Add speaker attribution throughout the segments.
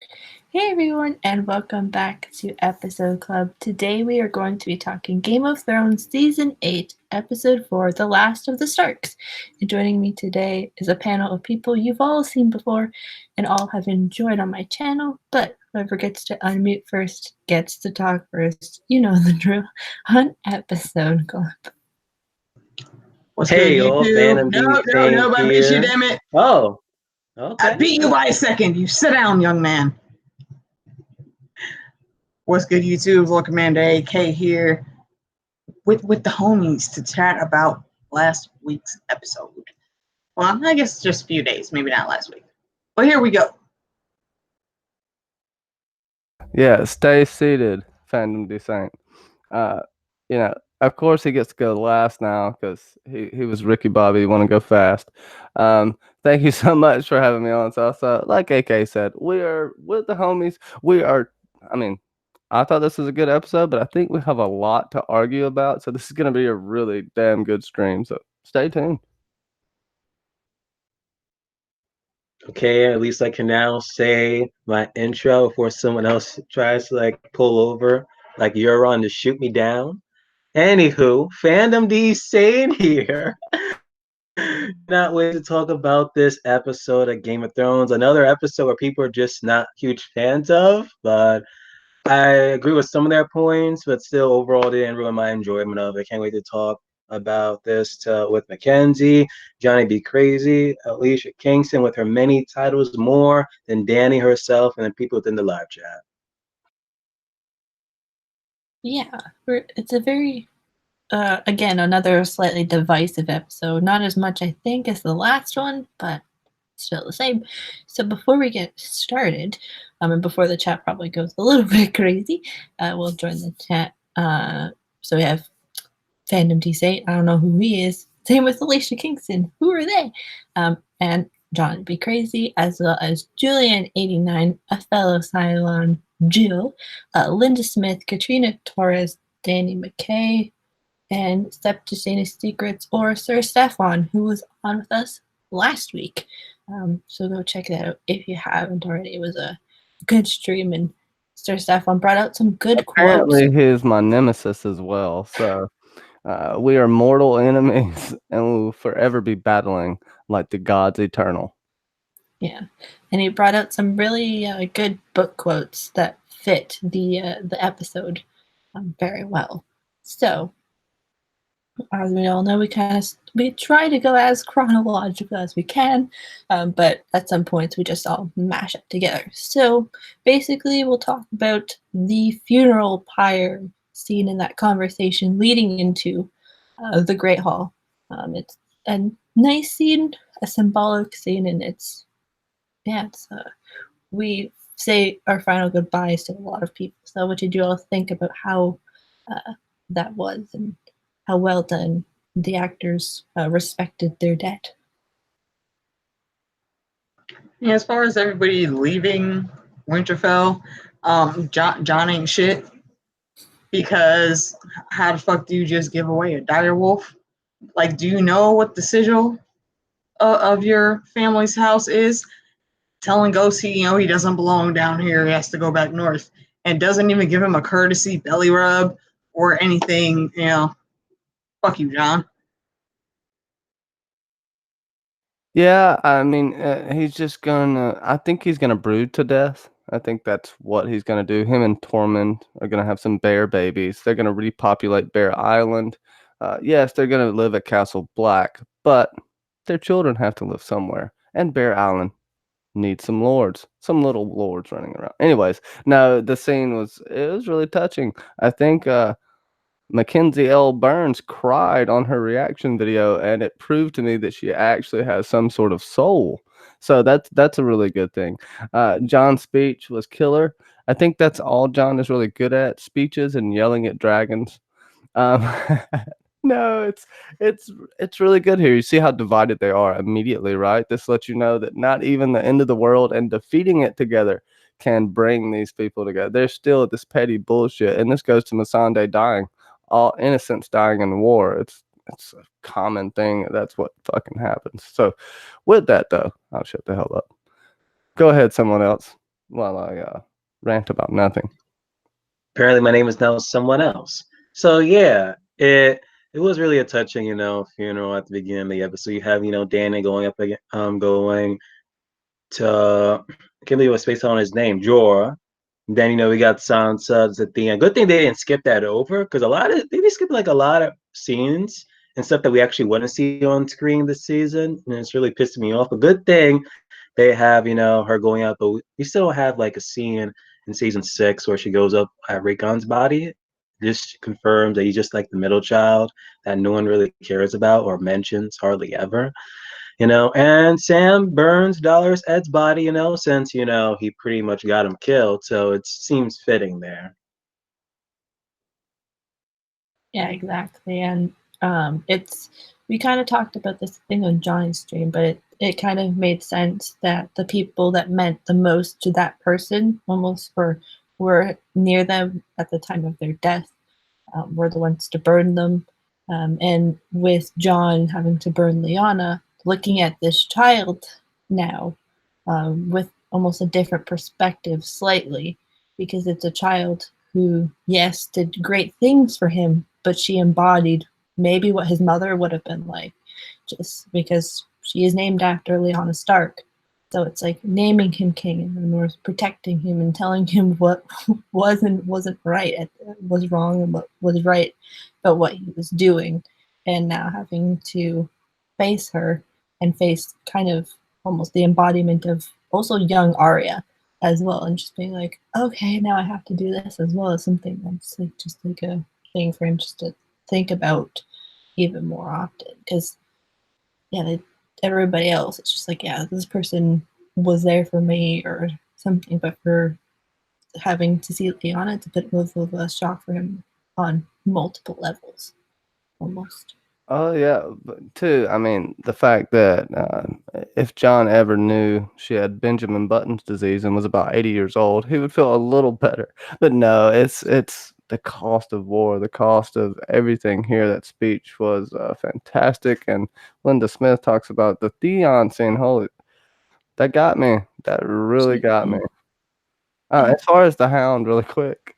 Speaker 1: Hey everyone, and welcome back to Episode Club. Today we are going to be talking Game of Thrones Season 8, Episode 4, The Last of the Starks. And joining me today is a panel of people you've all seen before and all have enjoyed on my channel, but whoever gets to unmute first gets to talk first. You know the drill on Episode Club.
Speaker 2: What's good,
Speaker 3: Hey, all
Speaker 2: YouTube?
Speaker 3: Phantom D
Speaker 2: No,
Speaker 3: Saint
Speaker 2: I beat you,
Speaker 3: here.
Speaker 2: damn it.
Speaker 3: Oh,
Speaker 2: I
Speaker 3: okay.
Speaker 2: beat you by a second. You sit down, young man. What's good, YouTube? Lord Commander AK here with the homies to chat about last week's episode. Well, I guess just a few days, maybe not last week. But here we go.
Speaker 4: Yeah, stay seated, Phantom Descent. Of course he gets to go last now because he was Ricky Bobby. Want to go fast. Thank you so much for having me on. So, like AK said, we are with the homies. I thought this was a good episode, but I think we have a lot to argue about. So this is going to be a really damn good stream. So stay tuned.
Speaker 3: Okay, at least I can now say my intro before someone else tries to pull over like Euron to shoot me down. Anywho, Phantom D Saint here. Not wait to talk about this episode of Game of Thrones, another episode where people are just not huge fans of, but I agree with some of their points, but still overall didn't ruin my enjoyment of it. Can't wait to talk about this with Mackenzie, Johnny B. Crazy, Alicia Kingston with her many titles more than Danny herself, and the people within the live chat.
Speaker 1: Yeah, it's a very again, another slightly divisive episode. Not as much, I think, as the last one, but still the same. So before we get started, and before the chat probably goes a little bit crazy, we'll join the chat. So we have Fandom T8. I don't know who he is. Same with Alicia Kingston. Who are they? And John Be Crazy, as well as Julian89, a fellow Cylon, Jill, Linda Smith, Katrina Torres, Danny McKay, and Septuagint Secrets, or Sir Stefan, who was on with us last week. So go check that out if you haven't already. It was a good stream, and Sir Stefan brought out some good
Speaker 4: Apparently,
Speaker 1: quotes.
Speaker 4: he's my nemesis as well. So we are mortal enemies, and we will forever be battling like the gods eternal.
Speaker 1: Yeah, and he brought out some really good book quotes that fit the episode very well. So, as we all know, we try to go as chronological as we can, but at some points we just all mash up together. So basically, we'll talk about the funeral pyre scene in that conversation leading into the Great Hall. It's a nice scene, a symbolic scene, and we say our final goodbyes to a lot of people. So what did you all think about how that was and how well done the actors respected their dead?
Speaker 2: Yeah, as far as everybody leaving Winterfell, John ain't shit, because how the fuck do you just give away a dire wolf? Like, do you know what the sigil of your family's house is? Telling Ghost he doesn't belong down here. He has to go back north, and doesn't even give him a courtesy belly rub or anything. Fuck you, John.
Speaker 4: Yeah, I mean, he's just gonna. I think he's gonna brood to death. I think that's what he's gonna do. Him and Tormund are gonna have some bear babies. They're gonna repopulate Bear Island. Yes, they're gonna live at Castle Black, but their children have to live somewhere, and Bear Island needs some lords, some little lords running around. Anyways, no, the scene was really touching. I think Mackenzie L. Burns cried on her reaction video, and it proved to me that she actually has some sort of soul. So that's a really good thing. John's speech was killer. I think that's all John is really good at: speeches and yelling at dragons. Um, no, it's really good here. You see how divided they are immediately, right? This lets you know that not even the end of the world and defeating it together can bring these people together. They're still at this petty bullshit, and this goes to Missandei dying. All innocents dying in war. It's a common thing. That's what fucking happens. So with that though, I'll shut the hell up. Go ahead, someone else. while I rant about nothing.
Speaker 3: Apparently my name is now someone else. So yeah, it was really a touching, funeral at the beginning of the episode. You have, Danny going up again, going to I can't believe I spaced on his name, Jorah. Then we got Sansa at the end. Good thing they didn't skip that over, because they be skipping like a lot of scenes and stuff that we actually want to see on screen this season, and it's really pissing me off. A good thing they have, her going out, but we still have like a scene in season 6 where she goes up at Raycon's body. This confirms that he's just like the middle child that no one really cares about or mentions hardly ever. And Sam burns Dolores Ed's body, since, he pretty much got him killed. So it seems fitting there.
Speaker 1: Yeah, exactly. And we kind of talked about this thing on Johnny's stream, but it kind of made sense that the people that meant the most to that person almost were near them at the time of their death, were the ones to burn them. And with John having to burn Lyanna, looking at this child now with almost a different perspective slightly, because it's a child who, yes, did great things for him, but she embodied maybe what his mother would have been like, just because she is named after Lyanna Stark. So it's like naming him king and protecting him and telling him what wasn't right, was wrong, and what was right about what he was doing. And now having to face her and face kind of almost the embodiment of also young Arya as well, and just being like, okay, now I have to do this as well, as something that's like just like a thing for him just to think about even more often. Because everybody else, it's just like, yeah, this person was there for me or something, but for having to see Lyanna, it's a bit of a shock for him on multiple levels, almost.
Speaker 4: Oh yeah, but too. I mean, the fact that if John ever knew she had Benjamin Button's disease and was about 80 years old, he would feel a little better. But no, it's the cost of war, the cost of everything here. That speech was fantastic, and Linda Smith talks about the Theon scene. Holy, that got me. That really got me. As far as the Hound, really quick.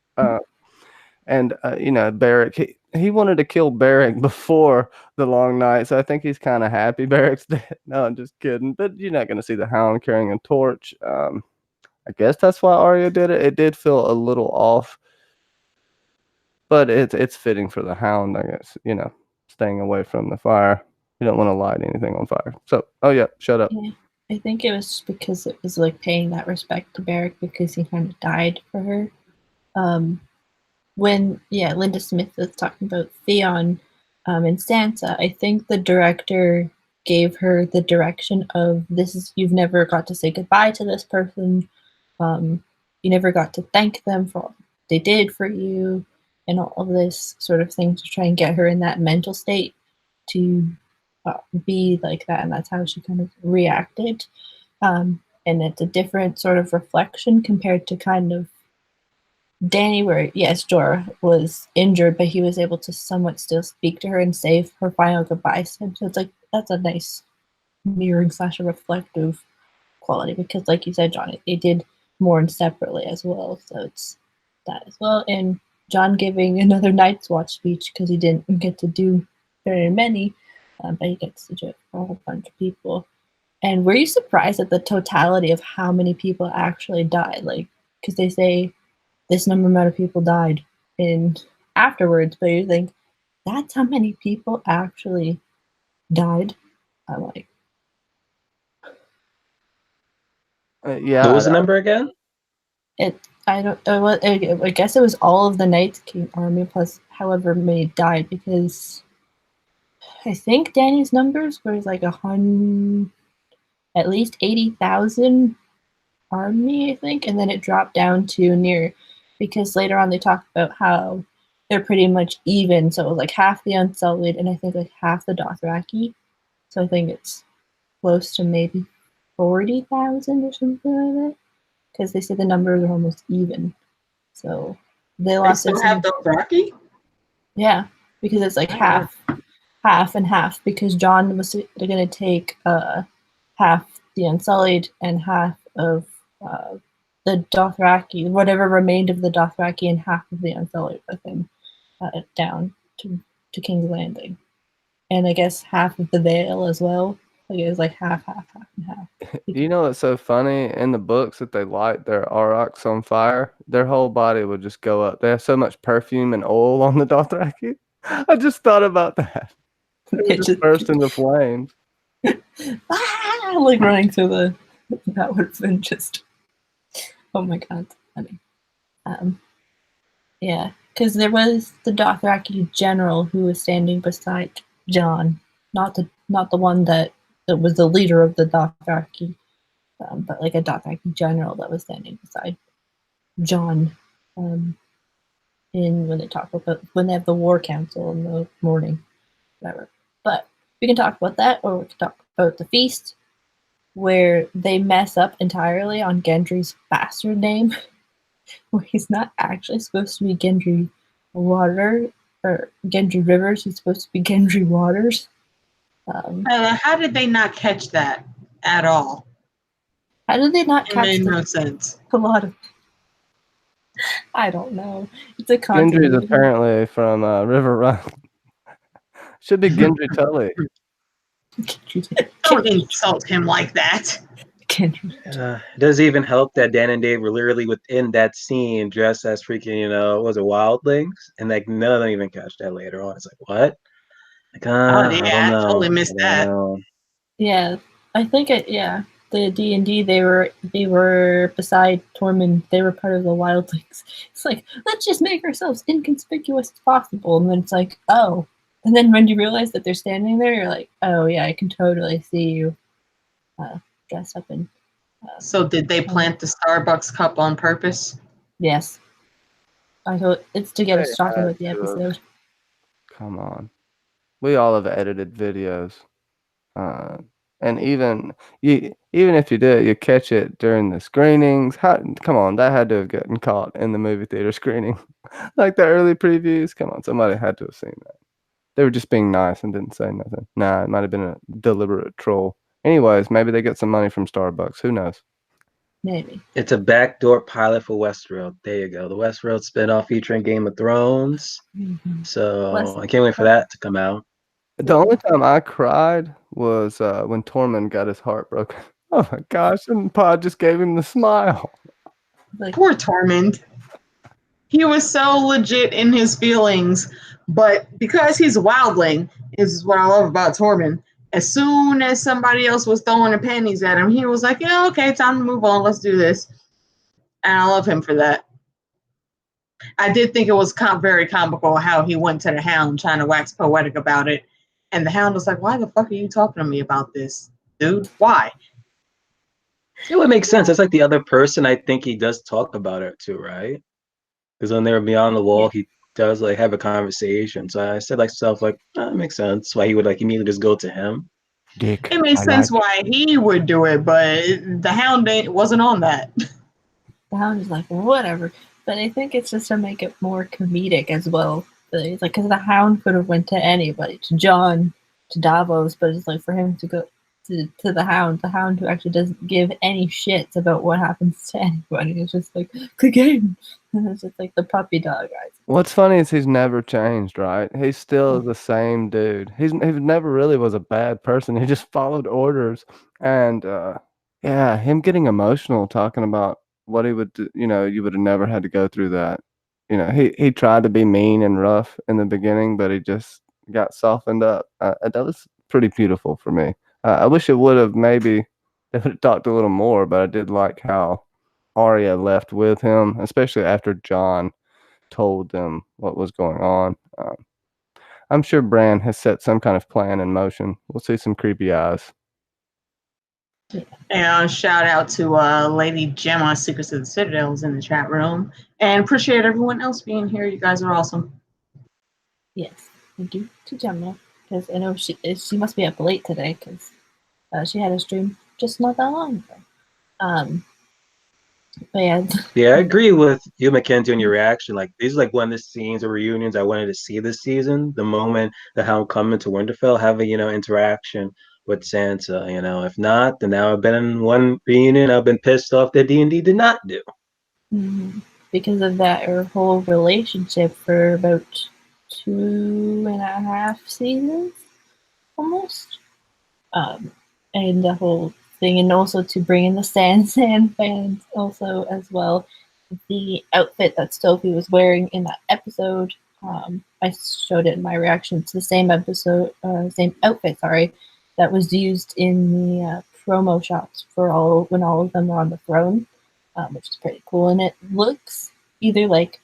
Speaker 4: And Barrick, he wanted to kill Barrick before the long night, so I think he's kind of happy Barrick's dead. No, I'm just kidding. But you're not going to see the Hound carrying a torch. I guess that's why Arya did it. It did feel a little off, but it's fitting for the Hound, I guess. Staying away from the fire. You don't want to light anything on fire. So, oh yeah, shut up.
Speaker 1: Yeah, I think it was because it was like paying that respect to Barrick because he kind of died for her. When Linda Smith was talking about Theon and Sansa, I think the director gave her the direction of you've never got to say goodbye to this person. You never got to thank them for all they did for you, and all of this sort of thing to try and get her in that mental state to be like that, and that's how she kind of reacted. And it's a different sort of reflection compared to kind of Danny, where yes, Jorah was injured, but he was able to somewhat still speak to her and save her final goodbyes to him. So it's like that's a nice mirroring / reflective quality, because like you said, John, they did mourn separately as well. So it's that as well. And John giving another Night's Watch speech because he didn't get to do very many, but he gets to do it for a whole bunch of people. And were you surprised at the totality of how many people actually died? Like, because they say this number amount of people died in afterwards, but you think that's how many people actually died. I'm like,
Speaker 4: Yeah.
Speaker 3: What was the number again?
Speaker 1: I guess it was all of the Night King army plus however many died, because I think Danny's numbers were like at least 80,000 army, I think, and then it dropped down to near, because later on they talked about how they're pretty much even, so it was like half the Unsullied and I think like half the Dothraki, so I think it's close to maybe 40,000 or something like that, because they said the numbers are almost even, so they lost.
Speaker 2: They still have Dothraki?
Speaker 1: Yeah, because it's like half and half, because John was going to take half the Unsullied and half of the Dothraki, whatever remained of the Dothraki, and half of the Unsullied with him down to King's Landing, and I guess half of the Vale as well. Like it was like half, and half.
Speaker 4: You know what's so funny? In the books that they light their aurochs on fire, their whole body would just go up. They have so much perfume and oil on the Dothraki. I just thought about that. They would just burst into flames.
Speaker 1: Like running through the. That would have been just. Oh my god, funny. Yeah, because there was the Dothraki general who was standing beside John, not the one that was the leader of the Dothraki, but like a Dothraki general that was standing beside John. In when they talk about when they have the war council in the morning, whatever. But we can talk about that, or we can talk about the feast, where they mess up entirely on Gendry's bastard name, where he's not actually supposed to be Gendry Water or Gendry Rivers. He's supposed to be Gendry Waters.
Speaker 2: How did they not catch that at all?
Speaker 1: How did they not
Speaker 2: It
Speaker 1: catch
Speaker 2: made
Speaker 1: the,
Speaker 2: no sense.
Speaker 1: a lot of? I don't know. It's a
Speaker 4: Gendry's
Speaker 1: continuity.
Speaker 4: apparently from River Run. Should be Gendry Tully.
Speaker 2: Don't insult him like that.
Speaker 3: It doesn't even help that Dan and Dave were literally within that scene dressed as freaking, was it wildlings? And like none of them even catch that later on. It's like, what? Like,
Speaker 2: Oh
Speaker 3: I
Speaker 2: yeah,
Speaker 3: don't know.
Speaker 2: totally missed that.
Speaker 1: Yeah, I think the D&D they were beside Tormund. They were part of the wildlings. It's like, let's just make ourselves inconspicuous as possible, and then it's like, oh, and then when you realize that they're standing there, you're like, oh yeah, I can totally see you dressed up in.
Speaker 2: So did they plant the Starbucks cup on purpose?
Speaker 1: Yes, I thought it's to get us talking
Speaker 4: had
Speaker 1: about the
Speaker 4: to have.
Speaker 1: episode.
Speaker 4: Come on. We all have edited videos. And even if you did, you catch it during the screenings. Come on, that had to have gotten caught in the movie theater screening. Like the early previews. Come on, somebody had to have seen that. They were just being nice and didn't say nothing. Nah, it might have been a deliberate troll. Anyways, maybe they get some money from Starbucks. Who knows?
Speaker 1: Maybe.
Speaker 3: It's a backdoor pilot for Westworld. There you go. The Westworld spinoff featuring Game of Thrones.
Speaker 1: Mm-hmm.
Speaker 3: So I can't wait for that to come out.
Speaker 4: The only time I cried was when Tormund got his heart broken. Oh my gosh, and Pod just gave him the smile.
Speaker 1: Like,
Speaker 2: Poor Tormund. He was so legit in his feelings, but because he's a wildling, is what I love about Tormund. As soon as somebody else was throwing the panties at him, he was like, yeah, okay, time to move on. Let's do this. And I love him for that. I did think it was very comical how he went to the Hound trying to wax poetic about it. And the Hound was like, why the fuck are you talking to me about this, dude? Why?
Speaker 3: It would make sense. That's like the other person. I think he does talk about it too, right? Because when they were beyond the wall, he does like have a conversation. So I said like stuff like, that makes sense. Why he would like immediately just go to him.
Speaker 4: Dick.
Speaker 2: It makes sense why he would do it, but the Hound wasn't on that.
Speaker 1: The Hound is like, whatever. But I think it's just to make it more comedic as well. It's like, because the Hound could have went to anybody, to John, to Davos, but it's like for him to go to the Hound who actually doesn't give any shits about what happens to anybody. It's just like, click in. And it's just like the puppy dog, guys.
Speaker 4: What's funny is he's never changed, right? He's still the same dude. He never really was a bad person. He just followed orders. And yeah, him getting emotional talking about what he would do, you would have never had to go through that. He tried to be mean and rough in the beginning, but he just got softened up. That was pretty beautiful for me. I wish it would have maybe talked a little more, but I did like how Arya left with him, especially after John told them what was going on. I'm sure Bran has set some kind of plan in motion. We'll see some creepy eyes.
Speaker 2: And shout out to Lady Gemma, Secrets of the Citadel, is in the chat room. And appreciate everyone else being here. You guys are awesome.
Speaker 1: Yes, thank you to Gemma. Because I know she must be up late today because she had a stream just not that long ago. But
Speaker 3: yeah, I agree with you, Mackenzie, on your reaction. Like these are like one of the scenes or reunions I wanted to see this season. The moment the Hound come into Winterfell, have a interaction with Santa. You know, if not, then that would have been one reunion I've been pissed off that D&D did not do.
Speaker 1: Because of that, her whole relationship for about 2.5 seasons, almost. And the whole thing, and also to bring in the Sand fans also as well. The outfit that Sophie was wearing in that episode, I showed it in my reaction to the same outfit, that was used in the promo shots for when all of them were on the throne, which is pretty cool. And it looks either like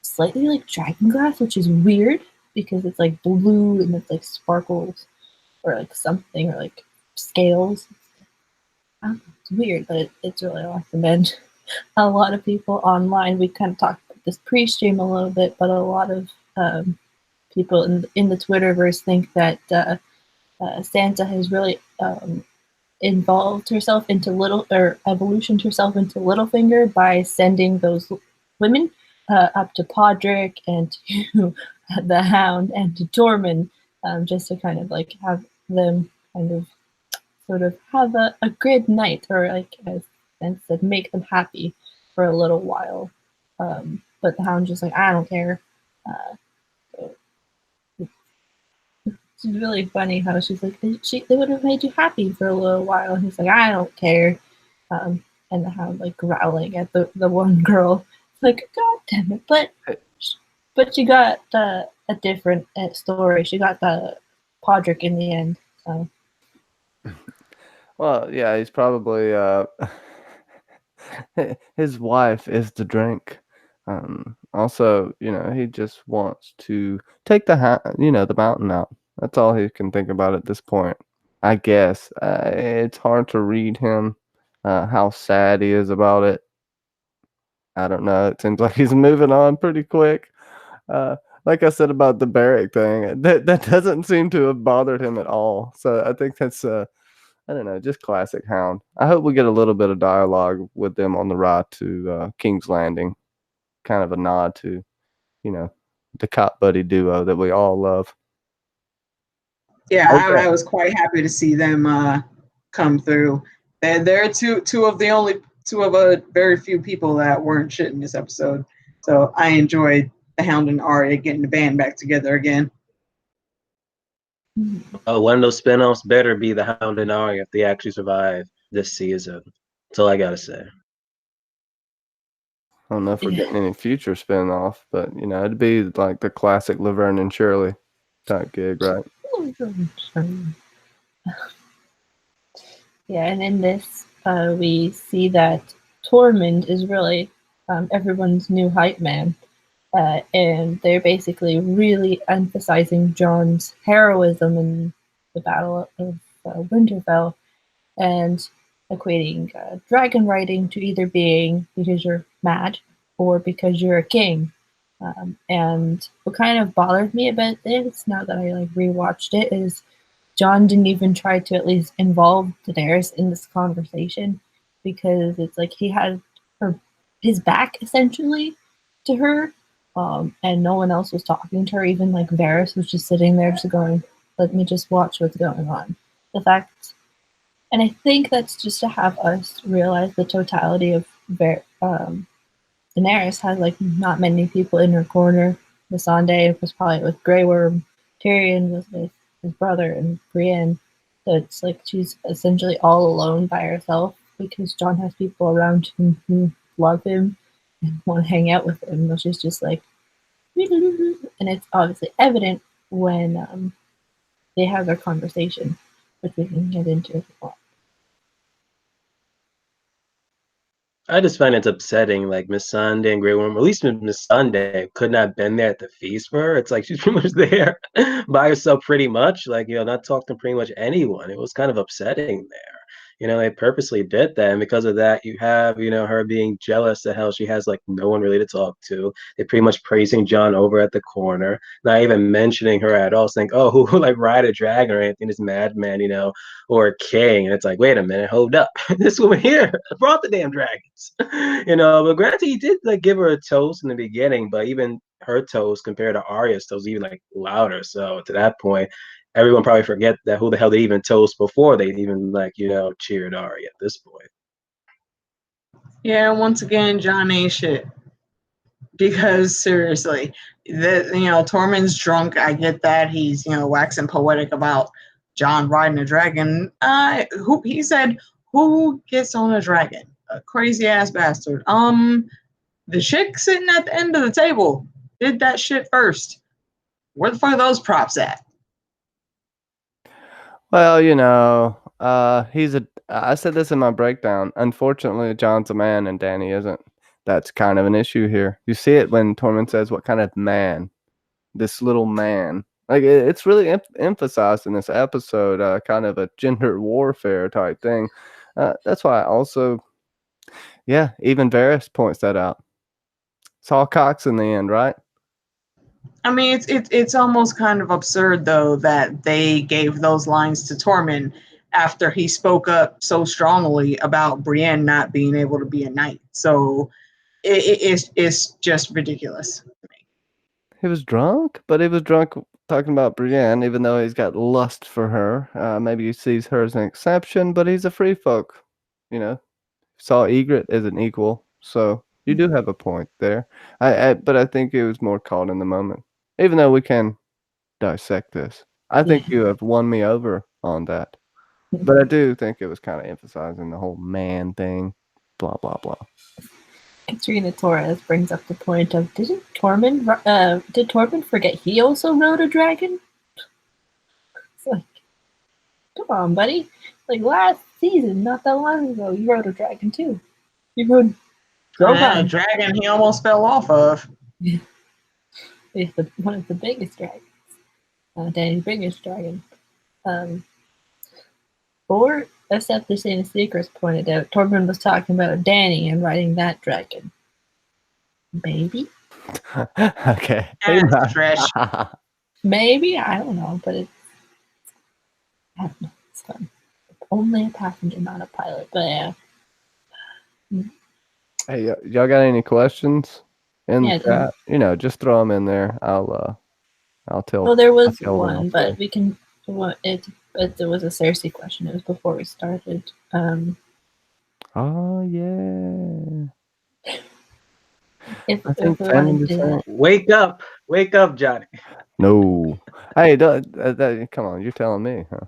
Speaker 1: slightly like dragon glass, which is weird because it's like blue and it's like sparkles or like something, or like scales. It's weird, but it's really awesome. And a lot of people online, we kind of talked about this pre-stream a little bit, but a lot of people in the Twitterverse think that Santa has really evolved herself into evolutioned herself into Littlefinger by sending those women up to Podrick and to the Hound and to Tormund, just to kind of like have them kind of sort of have a good night, or like as Ben said, make them happy for a little while. But the Hound's just like, I don't care. It's really funny how she's like, they would have made you happy for a little while. And he's like, I don't care. And the Hound like growling at the one girl. It's like, God damn it. But she got a different story. She got the Podrick in the end. So.
Speaker 4: Well, yeah, he's probably his wife is the drink. Also, he just wants to take the mountain out. That's all he can think about at this point. I guess it's hard to read him, how sad he is about it. I don't know. It seems like he's moving on pretty quick. Like I said about the barrack thing, that doesn't seem to have bothered him at all. So I think that's I don't know, just classic Hound. I hope we get a little bit of dialogue with them on the ride to King's Landing. Kind of a nod to, the cop buddy duo that we all love.
Speaker 2: Yeah, okay. I was quite happy to see them come through. They're two of a very few people that weren't shit in this episode. So I enjoyed the Hound and Arya getting the band back together again.
Speaker 3: One of those spinoffs better be the Hound and Arya if they actually survive this season. That's all I gotta say.
Speaker 4: I don't know if we're getting any future spinoff, but it'd be like the classic Laverne and Shirley type gig, right?
Speaker 1: Yeah, and in this, we see that Tormund is really everyone's new hype man. And they're basically really emphasizing Jon's heroism in the Battle of Winterfell, and equating dragon riding to either being because you're mad or because you're a king. And what kind of bothered me about this, now that I rewatched it, is Jon didn't even try to at least involve Daenerys in this conversation, because it's like he had his back essentially to her. And no one else was talking to her. Even Varys was just sitting there just going, let me just watch what's going on. The fact, and I think that's just to have us realize the totality of Daenerys has not many people in her corner. Missandei was probably with Grey Worm. Tyrion was with his brother and Brienne. So it's she's essentially all alone by herself, because Jon has people around him who love him and want to hang out with him. She's just and it's obviously evident when they have their conversation, which we can get into as well.
Speaker 3: I just find it upsetting, Missandei and Grey Worm, at least Missandei could not have been there at the feast for her. It's she's pretty much there by herself pretty much, not talking to pretty much anyone. It was kind of upsetting there. They purposely did that, and because of that, you have, her being jealous that hell she has no one really to talk to. They're pretty much praising Jon over at the corner, not even mentioning her at all, saying, oh, who ride a dragon or anything, this madman, or a king. And it's wait a minute, hold up. This woman here brought the damn dragons. But granted, he did give her a toast in the beginning, but even her toast compared to Arya's toast even louder. So to that point, everyone probably forget that who the hell they even toast before they even cheered Ari at this point.
Speaker 2: Yeah, once again, John ain't shit. Because seriously, Tormund's drunk. I get that he's waxing poetic about John riding a dragon. He said, who gets on a dragon? A crazy ass bastard. The chick sitting at the end of the table did that shit first. Where the fuck are those props at?
Speaker 4: Well, I said this in my breakdown. Unfortunately, John's a man and Danny isn't. That's kind of an issue here. You see it when Tormund says, "What kind of man? This little man." Like it's really emphasized in this episode, kind of a gender warfare type thing. That's why also, yeah, even Varys points that out. It's all cocks in the end, right?
Speaker 2: I mean, it's almost kind of absurd though that they gave those lines to Tormund after he spoke up so strongly about Brienne not being able to be a knight. So it's just ridiculous.
Speaker 4: He was drunk, but he was drunk talking about Brienne, even though he's got lust for her. Maybe he sees her as an exception, but he's a free folk. Saw Egret as an equal, so you do have a point there. But I think it was more caught in the moment. Even though we can dissect this, I think you have won me over on that. But I do think it was kind of emphasizing the whole man thing, blah blah blah.
Speaker 1: Katrina Torres brings up the point of did Tormund forget he also rode a dragon? It's like, come on, buddy. Like last season, not that long ago, you rode a dragon too. You rode
Speaker 2: A dragon he almost fell off of.
Speaker 1: It's one of the biggest dragons. Danny's biggest dragon. Or, except this in Secrets pointed out, Tormund was talking about Danny and riding that dragon. Maybe?
Speaker 4: Okay.
Speaker 1: Maybe? I don't know, but I don't know. It's fun. Only a passenger, not a pilot, but yeah.
Speaker 4: Hey, y'all got any questions in the chat? Just throw them in there. I'll tell.
Speaker 1: Well, there was one, but we can. There was a Cersei question. It was before we started.
Speaker 4: Oh yeah.
Speaker 3: Wake up, Johnny.
Speaker 4: No. Hey, come on. You're telling me, huh?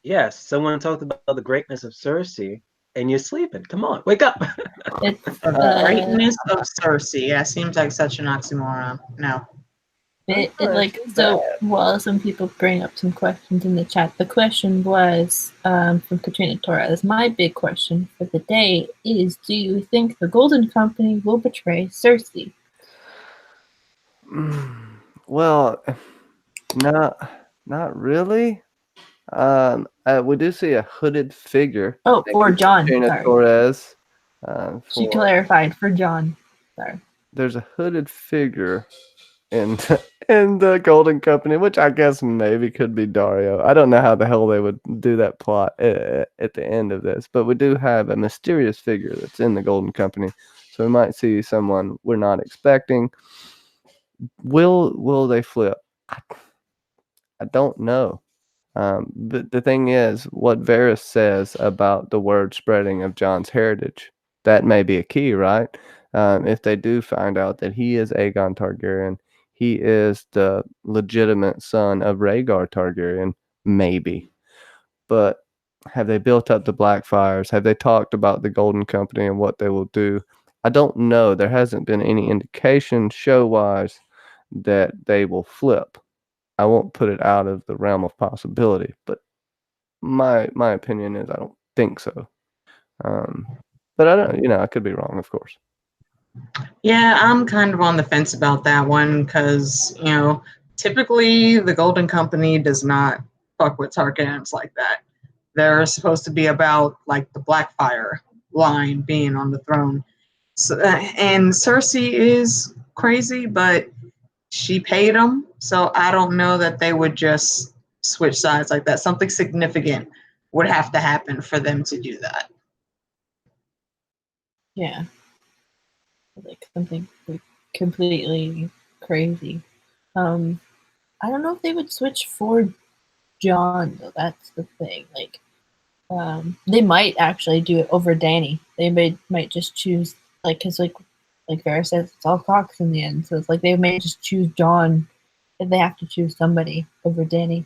Speaker 3: Yes, someone talked about the greatness of Cersei, and you're sleeping. Come on, wake up.
Speaker 2: The greatness of Cersei. Yeah, seems like such an oxymoron. No.
Speaker 1: Some people bring up some questions in the chat. The question was from Katrina Torres. My big question for the day is: do you think the Golden Company will betray Cersei?
Speaker 4: Well, not really. We do see a hooded figure.
Speaker 1: Oh, for John.
Speaker 4: Katrina Torres.
Speaker 1: She clarified for John. Sorry.
Speaker 4: There's a hooded figure in the Golden Company, which I guess maybe could be Dario. I don't know how the hell they would do that plot at the end of this, but we do have a mysterious figure that's in the Golden Company, so we might see someone we're not expecting. Will they flip? I don't know. But the thing is, what Varys says about the word spreading of Jon's heritage, that may be a key, right? If they do find out that he is Aegon Targaryen, he is the legitimate son of Rhaegar Targaryen, maybe. But have they built up the Blackfires? Have they talked about the Golden Company and what they will do? I don't know. There hasn't been any indication show-wise that they will flip. I won't put it out of the realm of possibility, but my opinion is I don't think so. But I don't, I could be wrong, of course.
Speaker 2: Yeah, I'm kind of on the fence about that one because, typically the Golden Company does not fuck with Targaryens like that. They're supposed to be about, like, the Blackfire line being on the throne. So, and Cersei is crazy, but she paid them, so I don't know that they would just switch sides like that. Something significant would have to happen for them to do that.
Speaker 1: Yeah. Like something completely crazy. I don't know if they would switch for John, though. That's the thing. Like, they might actually do it over Danny. They might just choose, like, because like Vera says, it's all Cox in the end. So it's like they may just choose John if they have to choose somebody over Danny.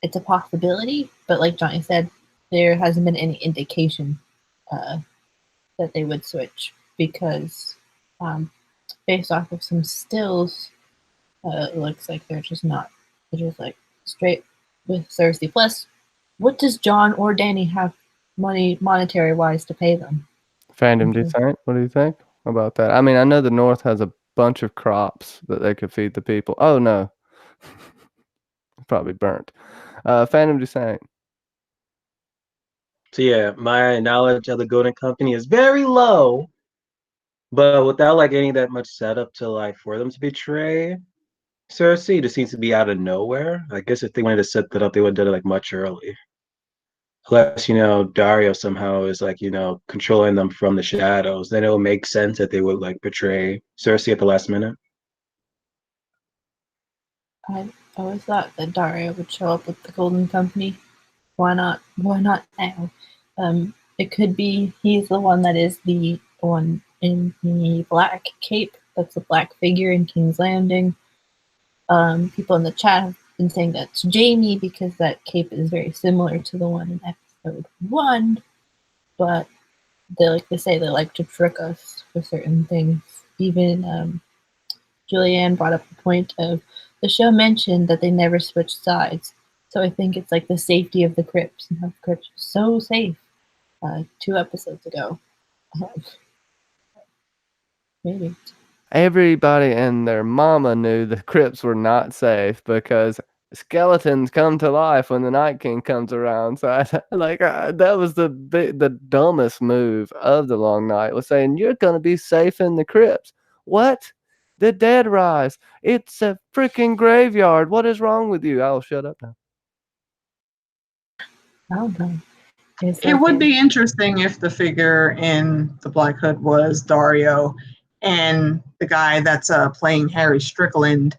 Speaker 1: It's a possibility, but like Johnny said, there hasn't been any indication that they would switch because, based off of some stills, it looks like they're just not. They're just like straight with Cersei. Plus, what does John or Danny have monetary wise to pay them?
Speaker 4: Fandom
Speaker 1: Okay.
Speaker 4: descent. What do you think about that? I mean, I know the North has a bunch of crops that they could feed the people. Oh no, probably burnt. Fandom descent.
Speaker 3: So yeah, my knowledge of the Golden Company is very low, but without like any that much setup to like for them to betray Cersei, it just seems to be out of nowhere. I guess if they wanted to set that up, they would have done it like much earlier. Unless, Dario somehow is like, controlling them from the shadows, then it would make sense that they would like betray Cersei at the last minute.
Speaker 1: I always thought that Dario would show up with the Golden Company. Why not? Why not now? It could be he's the one that is the one in the black cape. That's the black figure in King's Landing. People in the chat have been saying that's Jamie because that cape is very similar to the one in episode 1. But they like to say they like to trick us for certain things. Even Julianne brought up the point of the show mentioned that they never switched sides. So I think it's like the safety of the crypts and how the crypts are so safe 2 episodes ago. Maybe.
Speaker 4: Everybody and their mama knew the crypts were not safe because skeletons come to life when the Night King comes around. So that was the dumbest move of the Long Night, was saying you're gonna be safe in the crypts. What? The dead rise. It's a freaking graveyard. What is wrong with you? I'll shut up now.
Speaker 1: I don't know.
Speaker 2: It would be interesting if the figure in the Black Hood was Dario, and the guy that's playing Harry Strickland,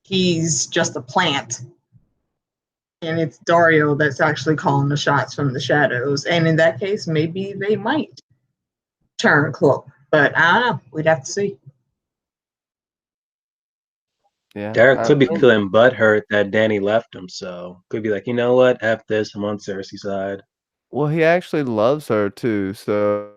Speaker 2: he's just a plant. And it's Dario that's actually calling the shots from the shadows. And in that case, maybe they might turn cloak. But I don't know. We'd have to see.
Speaker 4: Yeah.
Speaker 3: Derek could be feeling butthurt that Danny left him, so could be like, you know what, F this, I'm on Cersei's side.
Speaker 4: Well, he actually loves her too, so.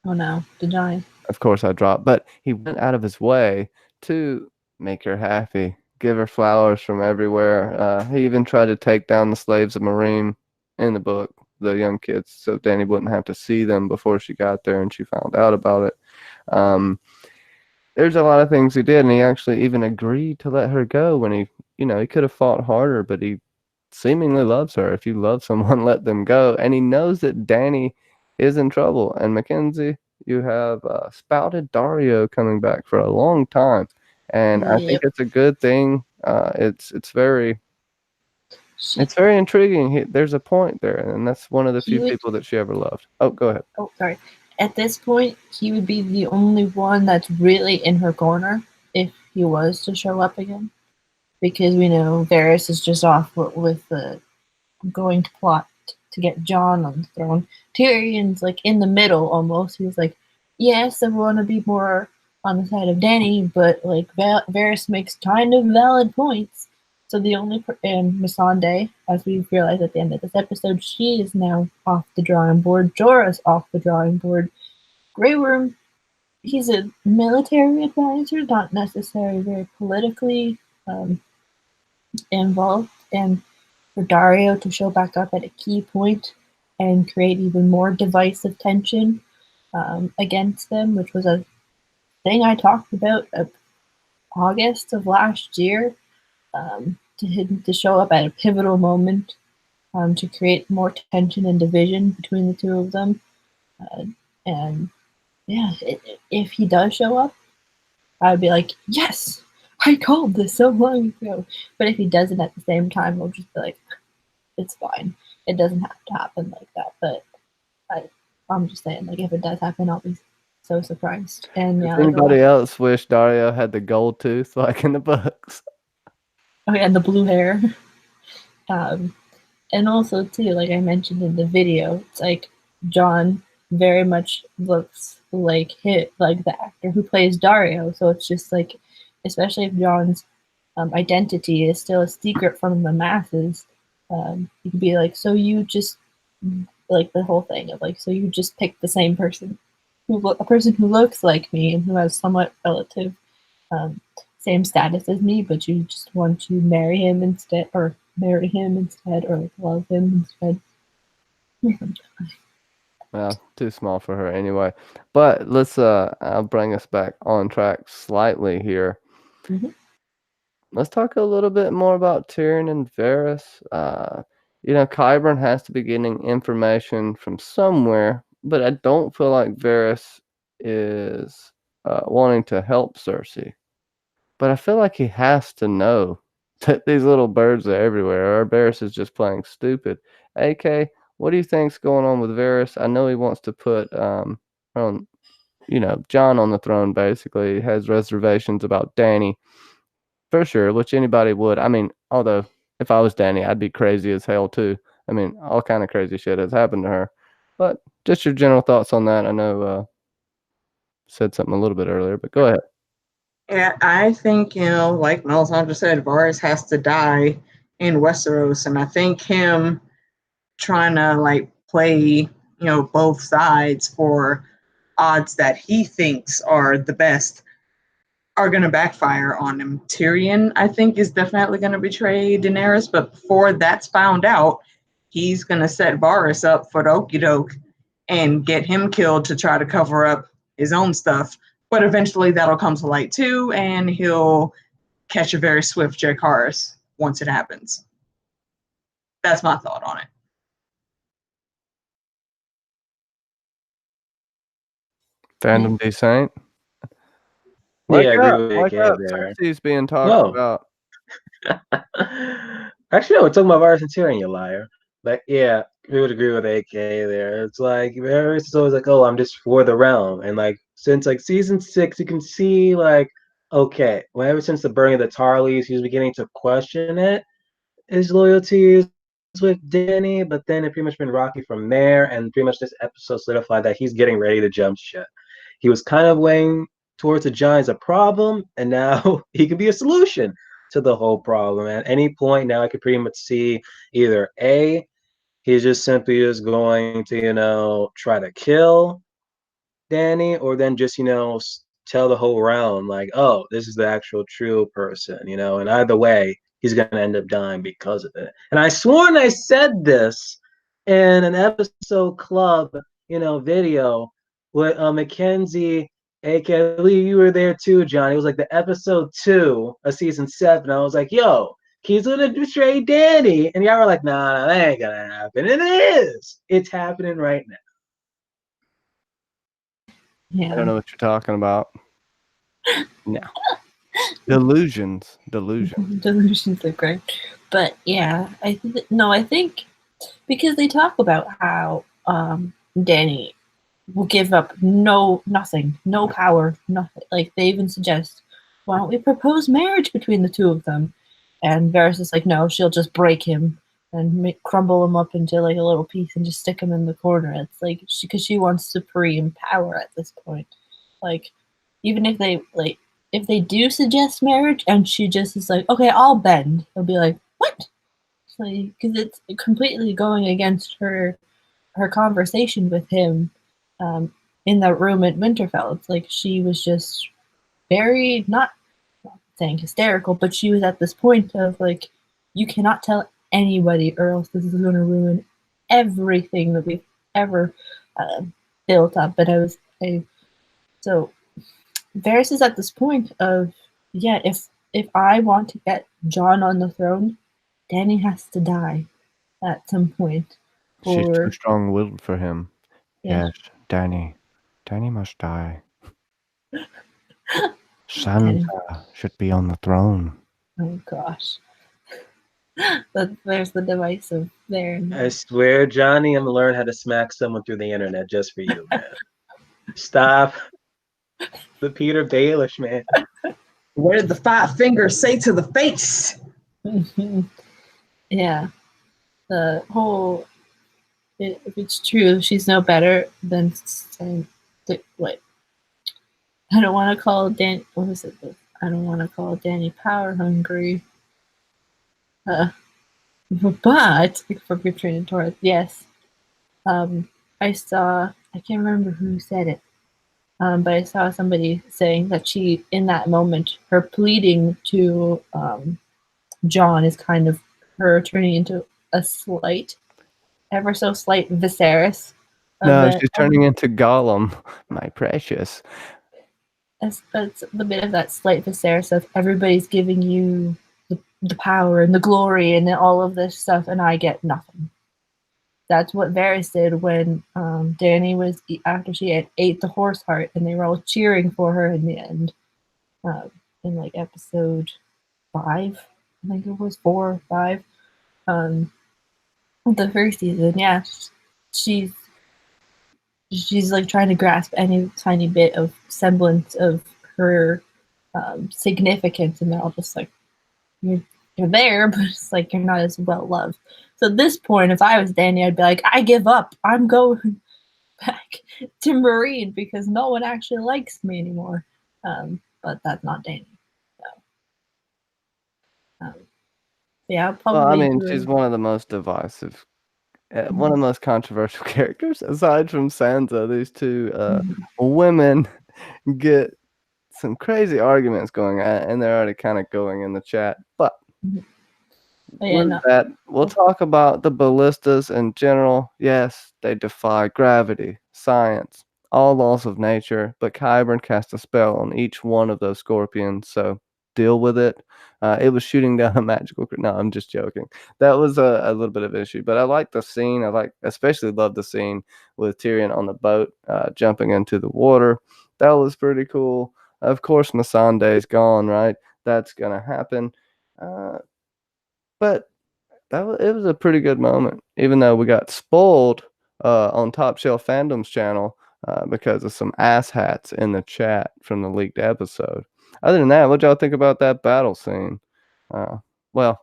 Speaker 1: Oh no, did I?
Speaker 4: Of course I dropped, but he went out of his way to make her happy, give her flowers from everywhere. He even tried to take down the slaves of Marine in the book, the young kids, so Danny wouldn't have to see them before she got there and she found out about it. There's a lot of things he did, and he actually even agreed to let her go when he could have fought harder, but he seemingly loves her. If you love someone, let them go. And he knows that Danny is in trouble. And Mackenzie, you have spouted Dario coming back for a long time, and I think it's a good thing. It's very intriguing. There's a point there, and that's one of the few people that she ever loved. Oh, go ahead.
Speaker 1: Oh, sorry. At this point, he would be the only one that's really in her corner if he was to show up again. Because we know Varys is just off with the going to plot to get Jon on the throne. Tyrion's like in the middle almost. He's like, yes, I want to be more on the side of Dany, but like Varys makes kind of valid points. So the only and Missandei, as we realized at the end of this episode, she is now off the drawing board. Jorah's off the drawing board. Grey Worm, he's a military advisor, not necessarily very politically involved. And for Dario to show back up at a key point and create even more divisive tension against them, which was a thing I talked about August of last year, to show up at a pivotal moment to create more tension and division between the two of them. And yeah, if he does show up, I would be like, yes, I called this so long ago. But if he doesn't at the same time, we'll just be like, it's fine. It doesn't have to happen like that. But I'm just saying, like, if it does happen, I'll be so surprised. And
Speaker 4: Does
Speaker 1: yeah, like
Speaker 4: anybody else wish Dario had the gold tooth like in the books?
Speaker 1: oh yeah, the blue hair. And also too, like I mentioned in the video, it's like John very much looks like the actor who plays Dario. So it's just like, especially if John's identity is still a secret from the masses, you could be like, so you just like the whole thing of like, so you just pick the same person, a person who looks like me and who has somewhat relative um, same status as me, but you just want to marry him instead, or like love him instead.
Speaker 4: Well, too small for her anyway. But let's I'll bring us back on track slightly here.
Speaker 1: Mhm.
Speaker 4: Let's talk a little bit more about Tyrion and Varys. Qyburn has to be getting information from somewhere, but I don't feel like Varys is wanting to help Cersei. But I feel like he has to know that these little birds are everywhere, or Varys is just playing stupid. AK, what do you think's going on with Varys? I know he wants to put John on the throne. Basically, he has reservations about Dany for sure, which anybody would. I mean, although if I was Dany, I'd be crazy as hell too. I mean, all kind of crazy shit has happened to her. But just your general thoughts on that. I know said something a little bit earlier, but go ahead.
Speaker 2: Yeah, I think, like Melisandre said, Varys has to die in Westeros, and I think him trying to like play, both sides for odds that he thinks are the best are going to backfire on him. Tyrion, I think, is definitely going to betray Daenerys, but before that's found out, he's going to set Varys up for the okie doke and get him killed to try to cover up his own stuff. But eventually that'll come to light too, and he'll catch a very swift Jacaerys once it happens. That's my thought on it.
Speaker 4: Fandom D Saint.
Speaker 3: Yeah, I agree with
Speaker 4: Wake
Speaker 3: AK
Speaker 4: up.
Speaker 3: there.
Speaker 4: Cersei's being talked
Speaker 3: Oh.
Speaker 4: about.
Speaker 3: Actually, no, we're talking about Varys and Tyrion, you liar. But yeah, we would agree with AK there. It's like Varys is always like, oh, I'm just for the realm. And like since like season 6, you can see like, okay, well, ever since the burning of the Tarleys, he was beginning to question it. His loyalty is with Dany, but then it pretty much been rocky from there, and pretty much this episode solidified that he's getting ready to jump ship. He was kind of weighing towards the Giants a problem, and now he can be a solution to the whole problem. At any point now, I could pretty much see either A, he's just simply just going to, try to kill Dany, or then just, tell the whole realm, like, oh, this is the actual true person, and either way, he's going to end up dying because of it. And I sworn I said this in an episode club, video with Mackenzie, aka you were there too, John. It was like the episode 2 of season 7. I was like, yo, he's gonna betray Dany. And y'all were like, nah, that ain't gonna happen. And it is. It's happening right now.
Speaker 1: Yeah.
Speaker 4: I don't know what you're talking about. No. Delusions.
Speaker 1: Delusions are great. But yeah, I think because they talk about how Dany will give up nothing, no power, nothing. Like they even suggest, why don't we propose marriage between the two of them? And Varys is like, no, she'll just break him and crumble him up into like a little piece and just stick him in the corner. It's like because she wants supreme power at this point. Like even if they do suggest marriage and she just is like, okay, I'll bend, they'll be like, what? Because it's completely going against her conversation with him in that room at Winterfell. It's like she was just very, not saying hysterical, but she was at this point of like, you cannot tell anybody or else this is going to ruin everything that we've ever built up. But so Varys is at this point of, yeah, if I want to get Jon on the throne, Dany has to die at some point.
Speaker 4: She's too strong-willed for him.
Speaker 1: Yeah.
Speaker 4: Yes, Dany must die. Sansa should be on the throne.
Speaker 1: Oh gosh. There's the divisive there.
Speaker 3: I swear, Johnny, I'm gonna learn how to smack someone through the internet just for you, man. Stop the Peter Baelish, man.
Speaker 2: What did the 5 fingers say to the face?
Speaker 1: Yeah. The whole, if it's true, she's no better than saying, what? I don't want to call Dan. What was it? I don't want to call Danny power hungry. But for portraying Torres, yes. I saw. I can't remember who said it. But I saw somebody saying that she, in that moment, her pleading to John is kind of her turning into a slight, ever so slight Viserys.
Speaker 4: No, she's turning into Gollum, my precious.
Speaker 1: It's the bit of that slight Viserys of everybody's giving you the power and the glory and all of this stuff, and I get nothing. That's what Varys did when Dany was, after she had ate the horse heart, and they were all cheering for her in the end. In like episode 5, I think it was 4 or 5. The first season, yeah, she's like trying to grasp any tiny bit of semblance of her significance, and they're all just like, you're there, but it's like you're not as well loved. So at this point, if I was Dany, I'd be like, I give up. I'm going back to Marine because no one actually likes me anymore. But that's not Dany. So, yeah, I'll probably.
Speaker 4: Well, I mean, she's one of the most divisive, one of the most controversial characters aside from Sansa. These two women get some crazy arguments going on, and they're already kind of going in the chat. But we'll talk about the ballistas in general. Yes, they defy gravity, science, all laws of nature, but Qyburn cast a spell on each one of those scorpions, so deal with it. It was shooting down a magical. No, I'm just joking. That was a little bit of an issue, but I like the scene. Especially love the scene with Tyrion on the boat, jumping into the water. That was pretty cool. Of course, Missandei's gone, right? That's gonna happen. But it was a pretty good moment, even though we got spoiled on Top Shelf Fandom's channel because of some asshats in the chat from the leaked episode. Other than that, what y'all think about that battle scene? Well,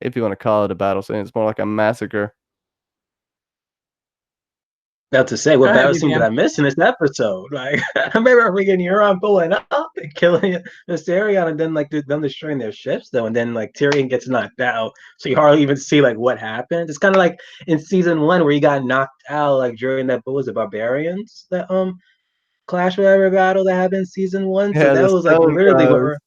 Speaker 4: if you want to call it a battle scene, it's more like a massacre.
Speaker 3: About to say, what battle scene did I miss in this episode? Like, I remember freaking Euron pulling up and killing Viserion, and then like them destroying their ships, though, and then like Tyrion gets knocked out, so you hardly even see like what happened. It's kind of like in season 1 where he got knocked out like during that, what was it, Barbarians, that Clash Royale battle that happened in season 1.
Speaker 4: Yeah,
Speaker 3: so that was like literally what we're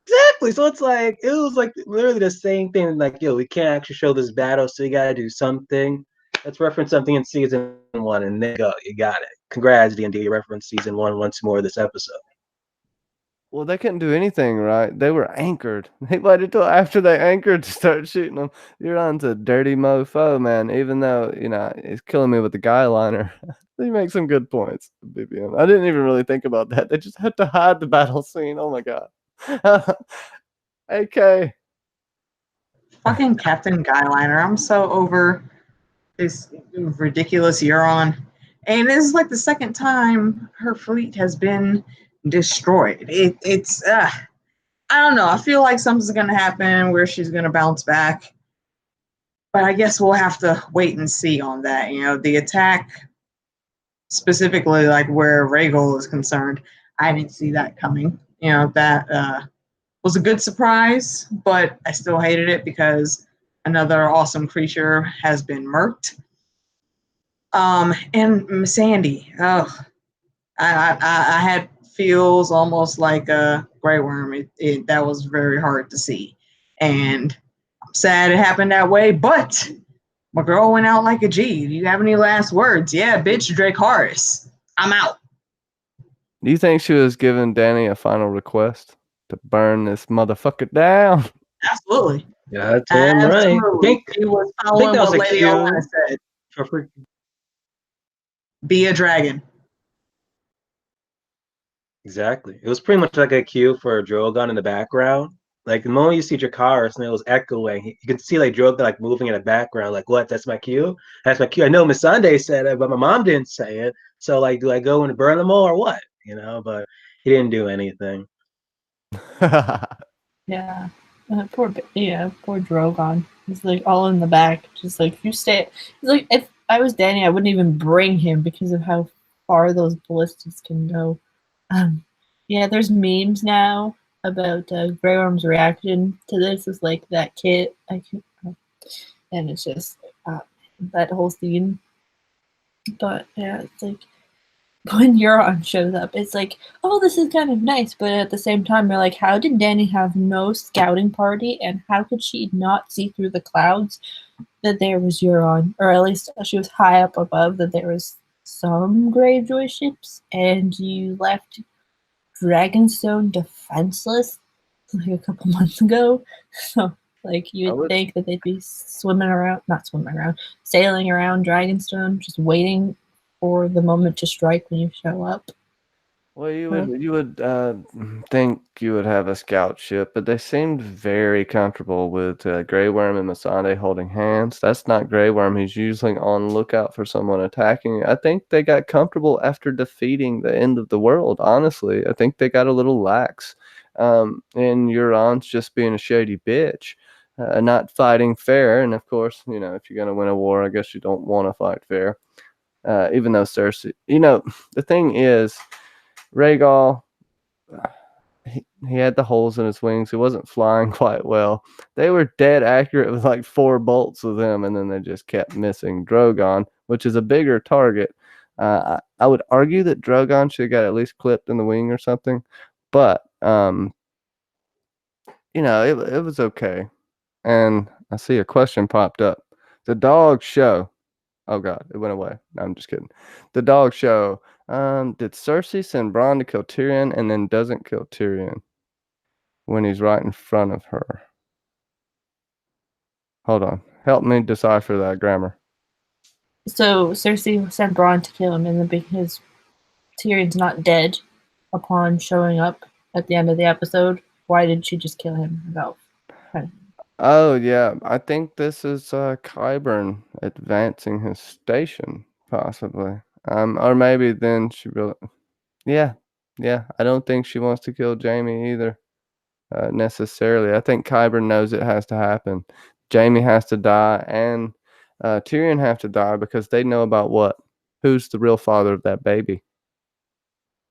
Speaker 3: exactly. So it's like it was like literally the same thing. Like, yo, we can't actually show this battle, so you gotta do something. Let's reference something in season 1, and there you go. You got it. Congrats, D&D. You referenced season 1 once more this episode.
Speaker 4: Well, they couldn't do anything, right? They were anchored. They waited until after they anchored to start shooting them. Euron's a dirty mofo, man. Even though, he's killing me with the guy liner. He makes some good points, BBM. I didn't even really think about that. They just had to hide the battle scene. Oh my god. AK.
Speaker 2: Fucking Captain Guyliner. I'm so over this ridiculous Euron. And this is like the second time her fleet has been destroyed. It's I don't know. I feel like something's gonna happen where she's gonna bounce back. But I guess we'll have to wait and see on that. The attack, specifically like where Rhaegal is concerned, I didn't see that coming. That was a good surprise, but I still hated it because another awesome creature has been murked. And Missandei, I had feels almost like a Grey Worm. That was very hard to see, and I'm sad it happened that way. But my girl went out like a G. Do you have any last words? Yeah, bitch, Drake Harris. I'm out.
Speaker 4: Do you think she was giving Dany a final request to burn this motherfucker down?
Speaker 2: Absolutely.
Speaker 3: Yeah, damn right. I think
Speaker 2: he was following what Lady Olenna said. Be a dragon.
Speaker 3: Exactly. It was pretty much like a cue for Drogon in the background. Like the moment you see Dracarys and it was echoing, you can see like Drogon like moving in the background. Like, what? That's my cue. That's my cue. I know Missandei said it, but my mom didn't say it. So like, do I go and burn them all or what? You know, but he didn't do anything.
Speaker 1: Yeah. Poor Drogon. He's like all in the back, just like if you stay. He's like, if I was Danny, I wouldn't even bring him because of how far those ballistics can go. Yeah, there's memes now about Grey Worm's reaction to this. Is like that kid, and it's just that whole scene. But yeah, it's like when Euron shows up, it's like, oh, this is kind of nice, but at the same time, you're like, how did Dany have no scouting party, and how could she not see through the clouds that there was Euron, or at least she was high up above that there was some Greyjoy ships, and you left Dragonstone defenseless like a couple months ago. So, like, you would think that they'd be sailing around Dragonstone, just waiting for the moment to strike when you show up.
Speaker 4: Well, you would think you would have a scout ship, but they seemed very comfortable with Grey Worm and Missandei holding hands. That's not Grey Worm. He's usually on lookout for someone attacking. I think they got comfortable after defeating the end of the world, honestly. I think they got a little lax. And Euron's just being a shady bitch, not fighting fair. And of course, you know, if you're going to win a war, I guess you don't want to fight fair. Even though Cersei, you know, the thing is, Rhaegal, he had the holes in his wings. He wasn't flying quite well. They were dead accurate with like 4 bolts of them, and then they just kept missing Drogon, which is a bigger target. I would argue that Drogon should have got at least clipped in the wing or something, but you know, it was okay. And I see a question popped up. The dog show. Oh God, it went away. No, I'm just kidding. The dog show. Did Cersei send Bronn to kill Tyrion and then doesn't kill Tyrion when he's right in front of her? Hold on. Help me decipher that grammar.
Speaker 1: So Cersei sent Bronn to kill him, and then because Tyrion's not dead upon showing up at the end of the episode, why did she just kill him herself?
Speaker 4: Oh yeah, I think this is Qyburn advancing his station, possibly. Or maybe then she really. Yeah. I don't think she wants to kill Jaime either. Necessarily. I think Qyburn knows it has to happen. Jaime has to die, and Tyrion have to die because they know about what? Who's the real father of that baby?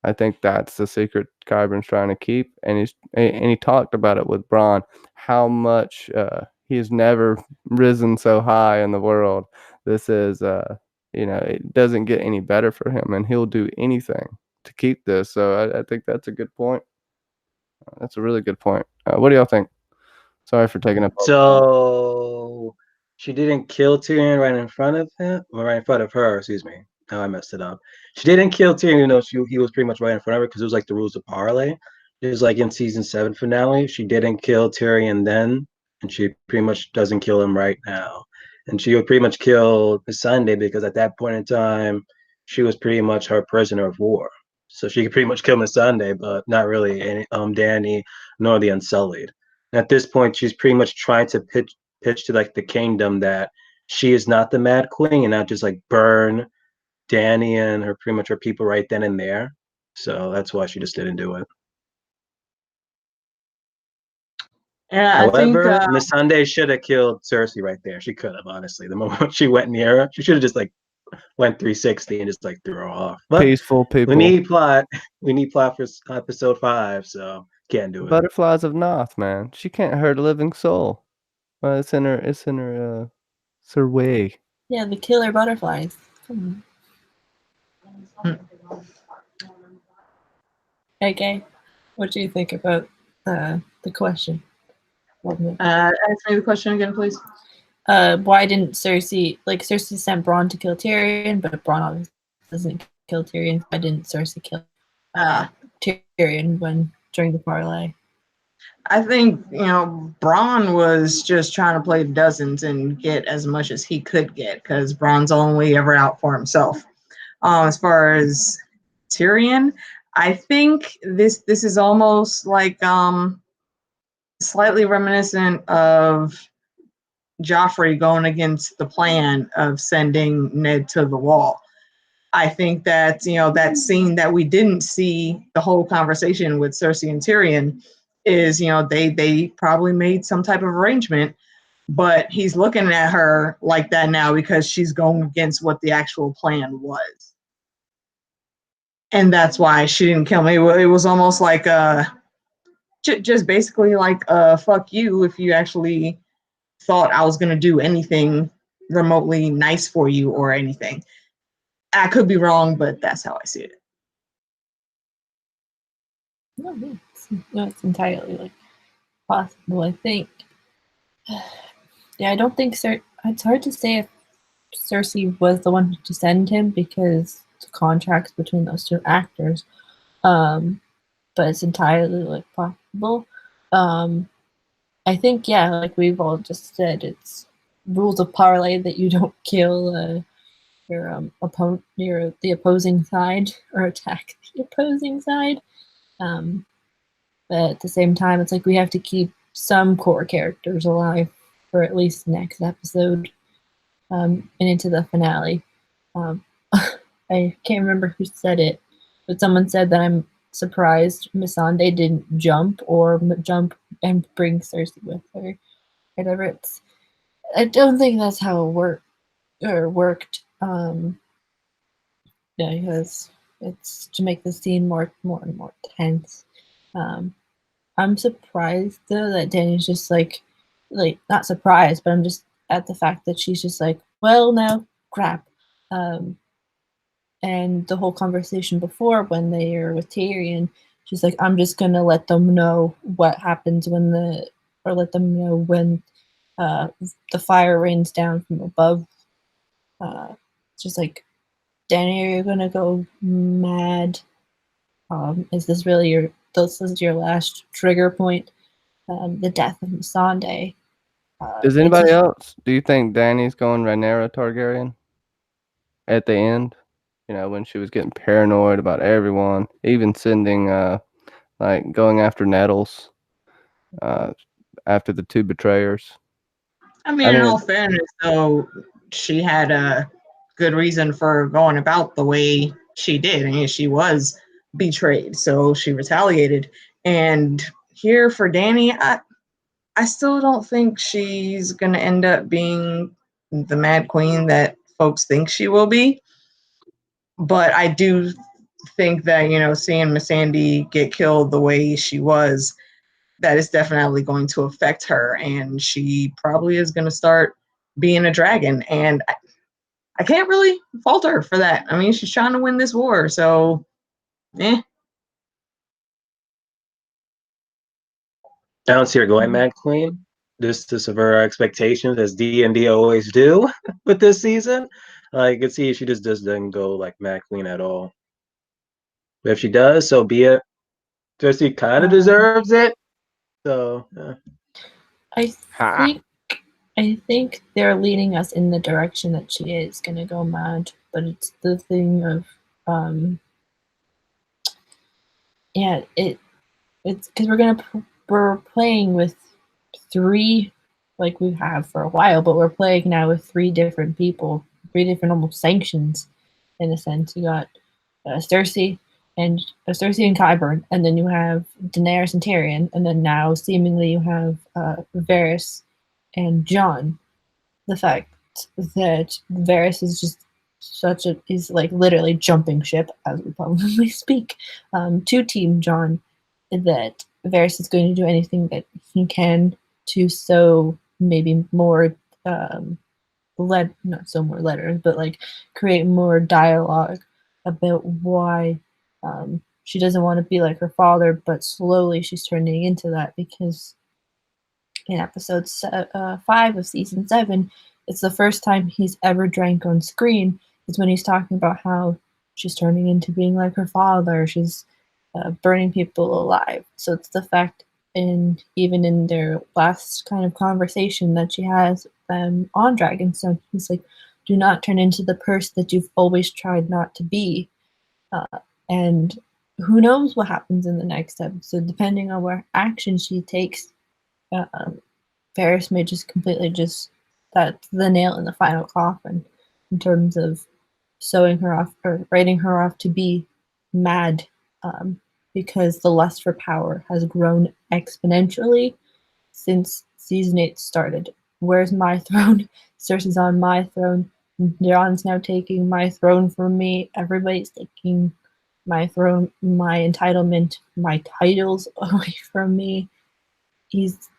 Speaker 4: I think that's the secret Qyburn's trying to keep, and he talked about it with Bronn, how much he has never risen so high in the world. This is, you know, it doesn't get any better for him, and he'll do anything to keep this. So I think that's a good point. That's a really good point. What do y'all think? Sorry for taking up.
Speaker 3: So she didn't kill Tyrion right in front of him, or right in front of her. Excuse me. Now I messed it up. She didn't kill Tyrion, even though he was pretty much right in front of her because it was like the rules of parlay. It was like in season 7 finale. She didn't kill Tyrion then, and she pretty much doesn't kill him right now. And she would pretty much kill Sunday because at that point in time, she was pretty much her prisoner of war. So she could pretty much kill Sunday, but not really any, Dany nor the Unsullied. At this point, she's pretty much trying to pitch to like the kingdom that she is not the Mad Queen and not just like burn Dany and her pretty much her people right then and there. So that's why she just didn't do it.
Speaker 2: Yeah,
Speaker 3: However,
Speaker 2: I think
Speaker 3: Miss Sunday should have killed Cersei right there. She could have, honestly. The moment she went near her, she should have just like went 360 and just like threw her off. But
Speaker 4: Peaceful people.
Speaker 3: we need plot. We need plot for episode 5, so can't do it.
Speaker 4: Butterflies of Noth, man. She can't hurt a living soul. Well, it's in her Sir way.
Speaker 1: Yeah, the killer butterflies. Come on. Okay, what do you think about the question?
Speaker 2: ask me the question again, please.
Speaker 1: Why didn't Cersei sent Bronn to kill Tyrion, but Bronn obviously doesn't kill Tyrion. Why didn't Cersei kill Tyrion during the parlay?
Speaker 2: I think, you know, Bronn was just trying to play dozens and get as much as he could get because Bronn's only ever out for himself. As far as Tyrion, I think this is almost like slightly reminiscent of Joffrey going against the plan of sending Ned to the wall. I think that, that scene that we didn't see, the whole conversation with Cersei and Tyrion, is, they probably made some type of arrangement, but he's looking at her like that now because she's going against what the actual plan was. And that's why she didn't kill me. It was almost like just basically like fuck you if you actually thought I was going to do anything remotely nice for you or anything. I could be wrong, but that's how I see it.
Speaker 1: No, it's entirely like possible. I think. Yeah, I don't think it's hard to say if Cersei was the one to send him because the contracts between those two actors. But it's entirely like possible. I think, yeah, like we've all just said, it's rules of parlay that you don't kill your opponent, the opposing side, or attack the opposing side. But at the same time, it's like we have to keep some core characters alive for at least the next episode, and into the finale. I can't remember who said it, but someone said that I'm surprised Missandei didn't jump jump and bring Cersei with her. Whatever it's, I don't think that's how it worked. Yeah, because it's to make the scene more and more tense. I'm surprised though that Dany's just like not surprised, but I'm just at the fact that she's just like, well, now crap. And the whole conversation before when they are with Tyrion, she's like, I'm just gonna let them know what happens let them know when the fire rains down from above. It's just like, Dany, are you gonna go mad? Is this really this is your last trigger point? The death of Missandei.
Speaker 4: Does anybody else? Do you think Dany's going Rhaenyra Targaryen at the end? You know, when she was getting paranoid about everyone, even sending like going after Nettles after the two betrayers.
Speaker 2: I mean, in all fairness, though, she had a good reason for going about the way she did. I mean, she was betrayed, so she retaliated. And here for Dany, I still don't think she's going to end up being the Mad Queen that folks think she will be. But I do think that, seeing Missandei get killed the way she was, that is definitely going to affect her, and she probably is going to start being a dragon. And I can't really fault her for that. I mean, she's trying to win this war, so
Speaker 3: I don't see her going Mad Queen. Just to subvert our expectations, as D&D always do with this season. I could see if she just doesn't go like Mad Queen at all. But if she does, so be it. Cersei kind of deserves it. So
Speaker 1: I think they're leading us in the direction that she is gonna go mad, but it's the thing of it's because we're playing with three, like we have for a while, but we're playing now with three different people, three different almost sanctions in a sense. You got Cersei and Qyburn, and then you have Daenerys and Tyrion, and then now seemingly you have Varys and Jon. The fact that Varys is just is like literally jumping ship as we probably speak to Team Jon, that Varys is going to do anything that he can to sow maybe more not so more letters, but like create more dialogue about why she doesn't want to be like her father, but slowly she's turning into that, because in episode 5 of season 7, it's the first time he's ever drank on screen. Is when he's talking about how she's turning into being like her father. She's burning people alive. So it's the fact, and even in their last kind of conversation that she has on Dragonstone, he's like, do not turn into the person that you've always tried not to be. And who knows what happens in the next episode, depending on what action she takes. Varys may just completely that's the nail in the final coffin in terms of sewing her off or writing her off to be mad, because the lust for power has grown exponentially since season 8 started. Where's my throne? Cersei's on my throne. Jon's now taking my throne from me. Everybody's taking my throne, my entitlement, my titles away from me. He's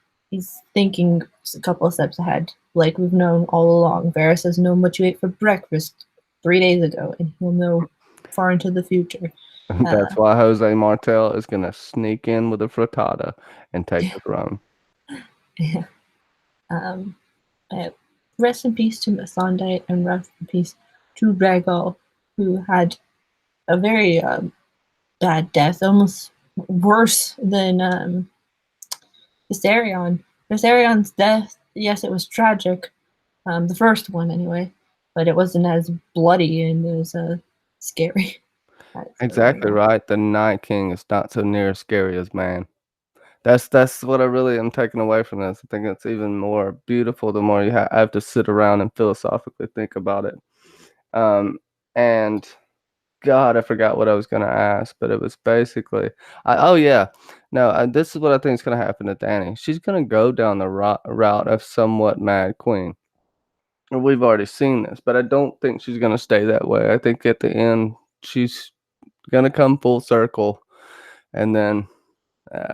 Speaker 1: thinking a couple of steps ahead, like we've known all along. Varys has known what you ate for breakfast 3 days ago, and he'll know far into the future.
Speaker 4: That's why Jose Martel is going to sneak in with a frittata and take the throne.
Speaker 1: Yeah. Rest in peace to Missandei, and rest in peace to Rhaegal, who had a very bad death, almost worse than Viserion. Viserion's death, yes, it was tragic, the first one anyway, but it wasn't as bloody and as scary.
Speaker 4: Exactly right. The Night King is not so near as scary as man. That's what I really am taking away from this. I think it's even more beautiful the more I have to sit around and philosophically think about it. And God, I forgot what I was going to ask, but it was basically, this is what I think is going to happen to Dany. She's going to go down the route of somewhat Mad Queen. And we've already seen this, but I don't think she's going to stay that way. I think at the end, she's going to come full circle. And then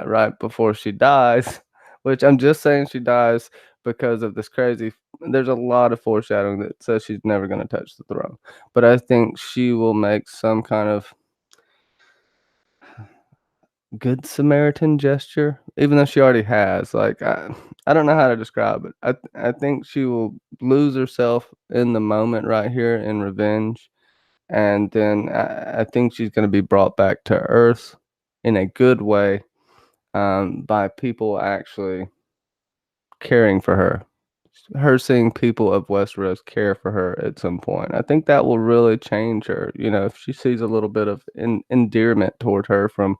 Speaker 4: right before she dies, which I'm just saying she dies because of this crazy, there's a lot of foreshadowing that says she's never going to touch the throne. But I think she will make some kind of good Samaritan gesture, even though she already has. Like, I don't know how to describe it. I think she will lose herself in the moment right here in revenge. And then I think she's going to be brought back to Earth in a good way, by people actually caring for her. Her seeing people of Westeros care for her at some point. I think that will really change her. You know, if she sees a little bit of endearment toward her from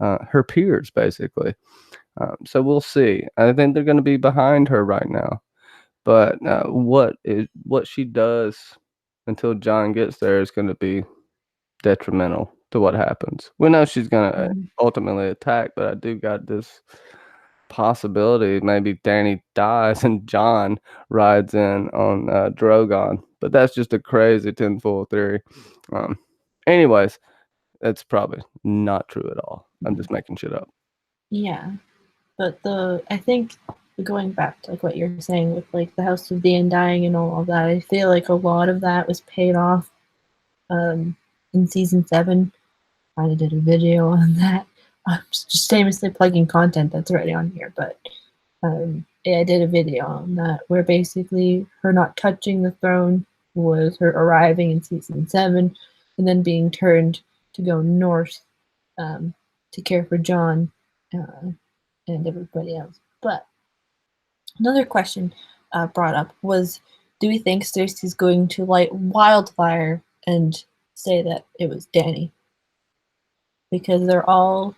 Speaker 4: her peers, basically. So we'll see. I think they're going to be behind her right now. But what she does until Jon gets there is going to be detrimental to what happens. We know she's going to ultimately attack, but I do got this possibility maybe Dany dies and Jon rides in on Drogon. But that's just a crazy tinfoil theory. Anyways, that's probably not true at all. I'm just making shit up.
Speaker 1: Yeah, but I think going back to like what you're saying with like the House of the Undying and all of that, I feel like a lot of that was paid off in season 7. I did a video on that. I'm just famously plugging content that's already on here, but yeah, I did a video on that where basically her not touching the throne was her arriving in season 7 and then being turned to go north to care for Jon and everybody else. But another question brought up was, do we think Cersei's going to light wildfire and say that it was Dany? Because they're all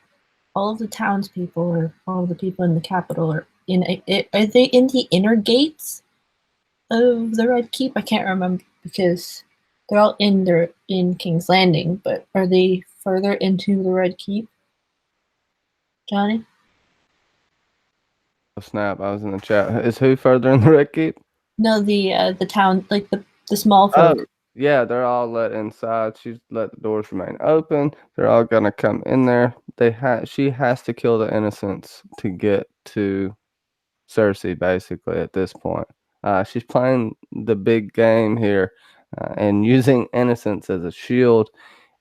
Speaker 1: of the townspeople or all of the people in the capital are are they in the inner gates of the Red Keep? I can't remember because they're all in King's Landing, but are they further into the Red Keep? Johnny?
Speaker 4: Oh, snap, I was in the chat. Is who further in the Red Keep?
Speaker 1: No, the town, like the small folk.
Speaker 4: Oh, yeah, they're all let inside. She's let the doors remain open. They're all gonna come in there. She has to kill the innocents to get to Cersei, basically, at this point. She's playing the big game here and using innocence as a shield.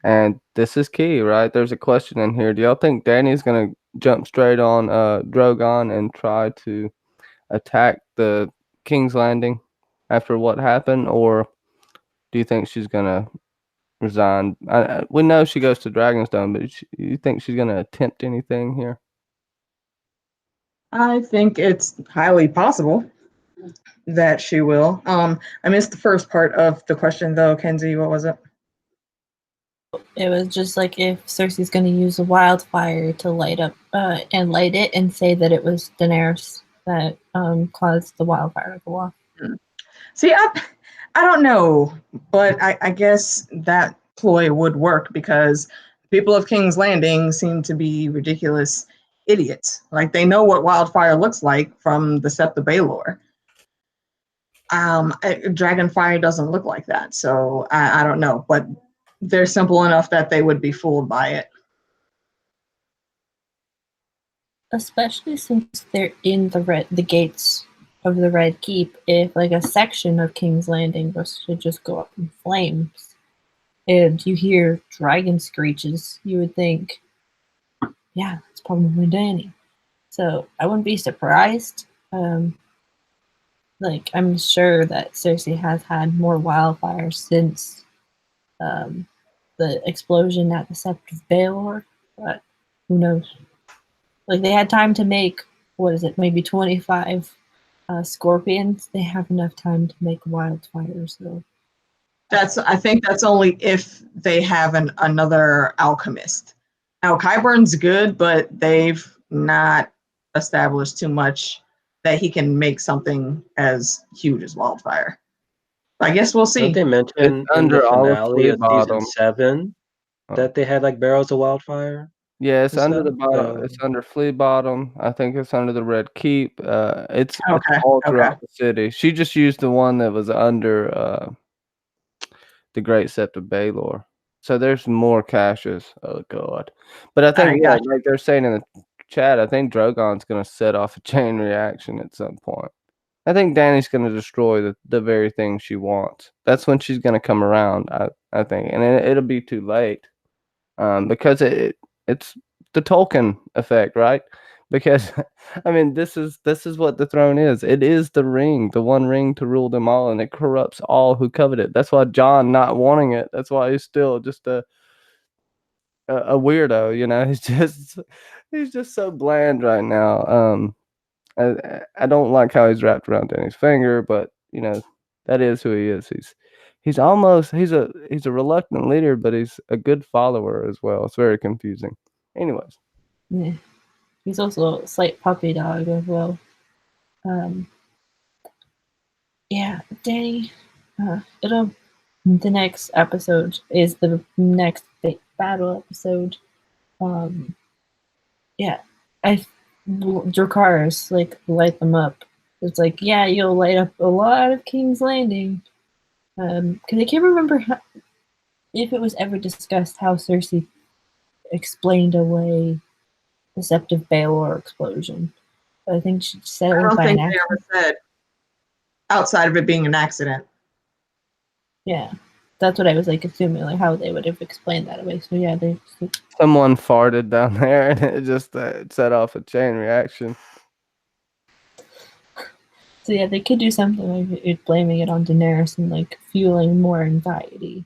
Speaker 4: And this is key, right? There's a question in here. Do y'all think Dany's going to jump straight on Drogon and try to attack the King's Landing after what happened? Or do you think she's going to resign? We know she goes to Dragonstone, but you think she's going to attempt anything here?
Speaker 2: I think it's highly possible that she will. I missed the first part of the question though, Kenzie. What was it?
Speaker 1: It was just like if Cersei's going to use a wildfire to light up and light it and say that it was Daenerys that caused the wildfire to go off.
Speaker 2: See, I don't know, but I guess that ploy would work because people of King's Landing seem to be ridiculous idiots. Like they know what wildfire looks like from the Sept of Baelor. Dragonfire doesn't look like that, so I don't know, but they're simple enough that they would be fooled by it.
Speaker 1: Especially since they're in the gates of the Red Keep. If like a section of King's Landing was to just go up in flames, and you hear dragon screeches, you would think, yeah, it's probably Dany. So I wouldn't be surprised. Like I'm sure that Cersei has had more wildfires since the explosion at the Sept of Baelor, but who knows? Like they had time to make, what is it, maybe 25 scorpions. They have enough time to make wildfires, though.
Speaker 2: I think that's only if they have another alchemist. Now Qyburn's good, but they've not established too much that he can make something as huge as wildfire. I guess we'll see.
Speaker 3: Don't they mention
Speaker 4: It's
Speaker 3: in the
Speaker 4: under Olive
Speaker 3: finale of season
Speaker 4: Fleabottom.
Speaker 3: 7 that they had like barrels of wildfire?
Speaker 4: Yeah, it's
Speaker 3: and
Speaker 4: under the
Speaker 3: stuff?
Speaker 4: bottom. It's under Fleabottom. I think it's under the Red Keep. It's
Speaker 2: Okay,
Speaker 4: all throughout
Speaker 2: okay.
Speaker 4: the city. She just used the one that was under the Great Sept of Baelor. So there's more caches. Oh god! But I think
Speaker 2: Alright,
Speaker 4: yeah,
Speaker 2: gotcha.
Speaker 4: like they're saying in the chat, I think Drogon's gonna set off a chain reaction at some point. I think Dany's gonna destroy the very thing she wants. That's when she's gonna come around. I think, and it'll be too late. Because it's the Tolkien effect, right? Because I mean, this is what the throne is. It is the ring, the one ring to rule them all, and it corrupts all who covet it. That's why John not wanting it. That's why he's still just a weirdo. You know, he's just so bland right now. I don't like how he's wrapped around Danny's finger, but you know, that is who he is. He's a reluctant leader, but he's a good follower as well. It's very confusing. Anyways,
Speaker 1: Yeah. He's also a slight puppy dog as well. Yeah, Dany. The next episode is the next big battle episode. Yeah, Dracarys like light them up. It's like, yeah, you'll light up a lot of King's Landing. Because I can't remember if it was ever discussed how Cersei explained away the Sept of Baelor explosion. But I think she said it
Speaker 2: I
Speaker 1: was
Speaker 2: don't
Speaker 1: by an
Speaker 2: think they
Speaker 1: accident.
Speaker 2: ever said outside of it being an accident.
Speaker 1: Yeah, that's what I was like assuming, like how they would have explained that away. So yeah, they.
Speaker 4: someone farted down there, and it just set off a chain reaction.
Speaker 1: So yeah, they could do something like blaming it on Daenerys and like fueling more anxiety,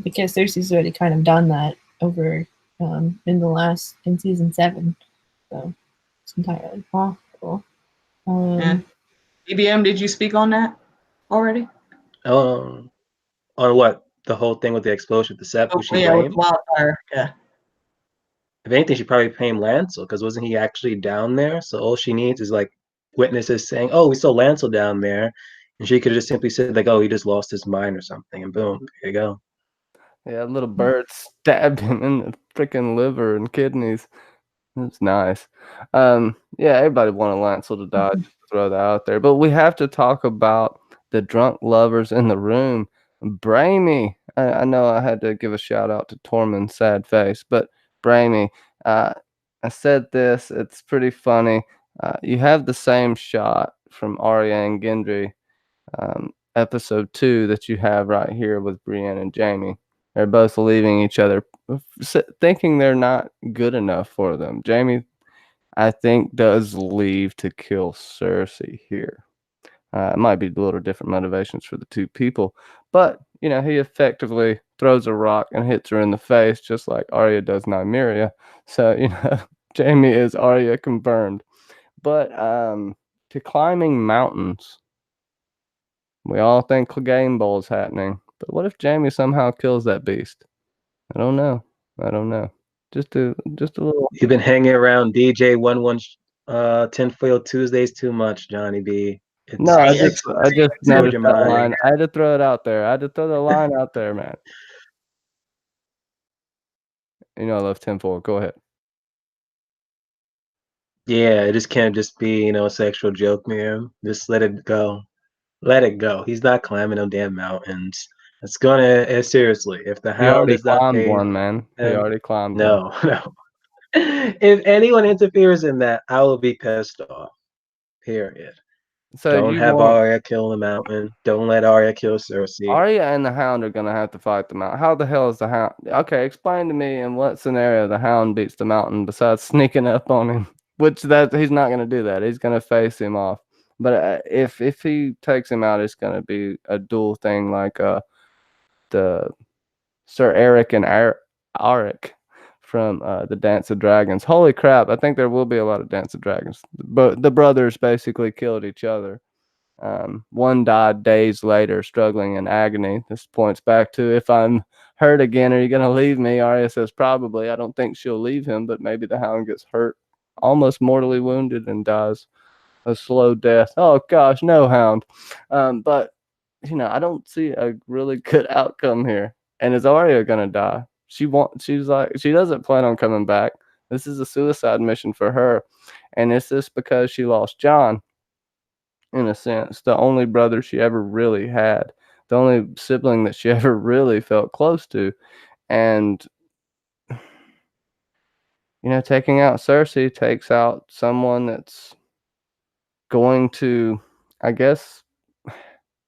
Speaker 1: because Cersei's already kind of done that over in season 7. So it's entirely possible.
Speaker 2: Yeah. BBM, did you speak on that already?
Speaker 3: On what? The whole thing with the explosion, the Sept, who she
Speaker 2: yeah, with
Speaker 3: blamed?
Speaker 2: wildfire. Yeah.
Speaker 3: If anything, she probably blamed Lancel, because wasn't he actually down there? So all she needs is like witnesses saying, "Oh, we saw Lancel down there," and she could have just simply said like, "Oh, he just lost his mind" or something, and boom, there you go.
Speaker 4: Yeah, a little bird stabbed him in the freaking liver and kidneys. That's nice. Yeah, everybody wanted Lancel to die. Just to throw that out there, but we have to talk about the drunk lovers in the room. Braimy. I know I had to give a shout out to Tormund's sad face, but Braimy. I said this. It's pretty funny. You have the same shot from Arya and Gendry, episode 2 that you have right here with Brienne and Jaime. They're both leaving each other, thinking they're not good enough for them. Jaime, I think, does leave to kill Cersei here. It might be a little different motivations for the two people, but you know, he effectively throws a rock and hits her in the face, just like Arya does Nymeria. So you know, Jaime is Arya confirmed. But to climbing mountains, we all think Clegane Bowl is happening. But what if Jaime somehow kills that beast? I don't know. Just a little.
Speaker 3: You've been hanging around DJ 11 Tinfoil Tuesdays too much, Johnny B.
Speaker 4: No, I
Speaker 3: It's
Speaker 4: just
Speaker 3: see what
Speaker 4: noticed
Speaker 3: your
Speaker 4: that
Speaker 3: mind.
Speaker 4: line. I had to throw it out there. I had to throw the line out there, man. You know I love 10-4. Go ahead.
Speaker 3: Yeah, it just can't just be, a sexual joke, man. Just let it go. Let it go. He's not climbing no damn mountains. It's gonna seriously. If the
Speaker 4: He
Speaker 3: hound
Speaker 4: already
Speaker 3: does not
Speaker 4: climbed
Speaker 3: pay
Speaker 4: one, man. He
Speaker 3: him,
Speaker 4: already climbed one.
Speaker 3: no, no. If anyone interferes in that, I will be pissed off. Period.
Speaker 4: So
Speaker 3: Don't
Speaker 4: you
Speaker 3: have
Speaker 4: want
Speaker 3: Arya kill the mountain. Don't let Arya kill Cersei.
Speaker 4: Arya and the Hound are gonna have to fight the Mountain. How the hell is the Hound? Okay, explain to me in what scenario the Hound beats the Mountain besides sneaking up on him. Which that he's not gonna do that. He's gonna face him off. But if he takes him out, it's gonna be a duel thing like the Sir Eric and Arik from the Dance of Dragons. Holy crap! I think there will be a lot of Dance of Dragons. But the brothers basically killed each other. One died days later, struggling in agony. This points back to if I'm hurt again, are you going to leave me? Arya says probably. I don't think she'll leave him, but maybe the Hound gets hurt, almost mortally wounded, and dies a slow death. Oh gosh, no, Hound. But I don't see a really good outcome here. And is Arya going to die? She's like, she doesn't plan on coming back. This is a suicide mission for her. And it's just because she lost John, in a sense, the only brother she ever really had, the only sibling that she ever really felt close to. And, taking out Cersei takes out someone that's going to, I guess,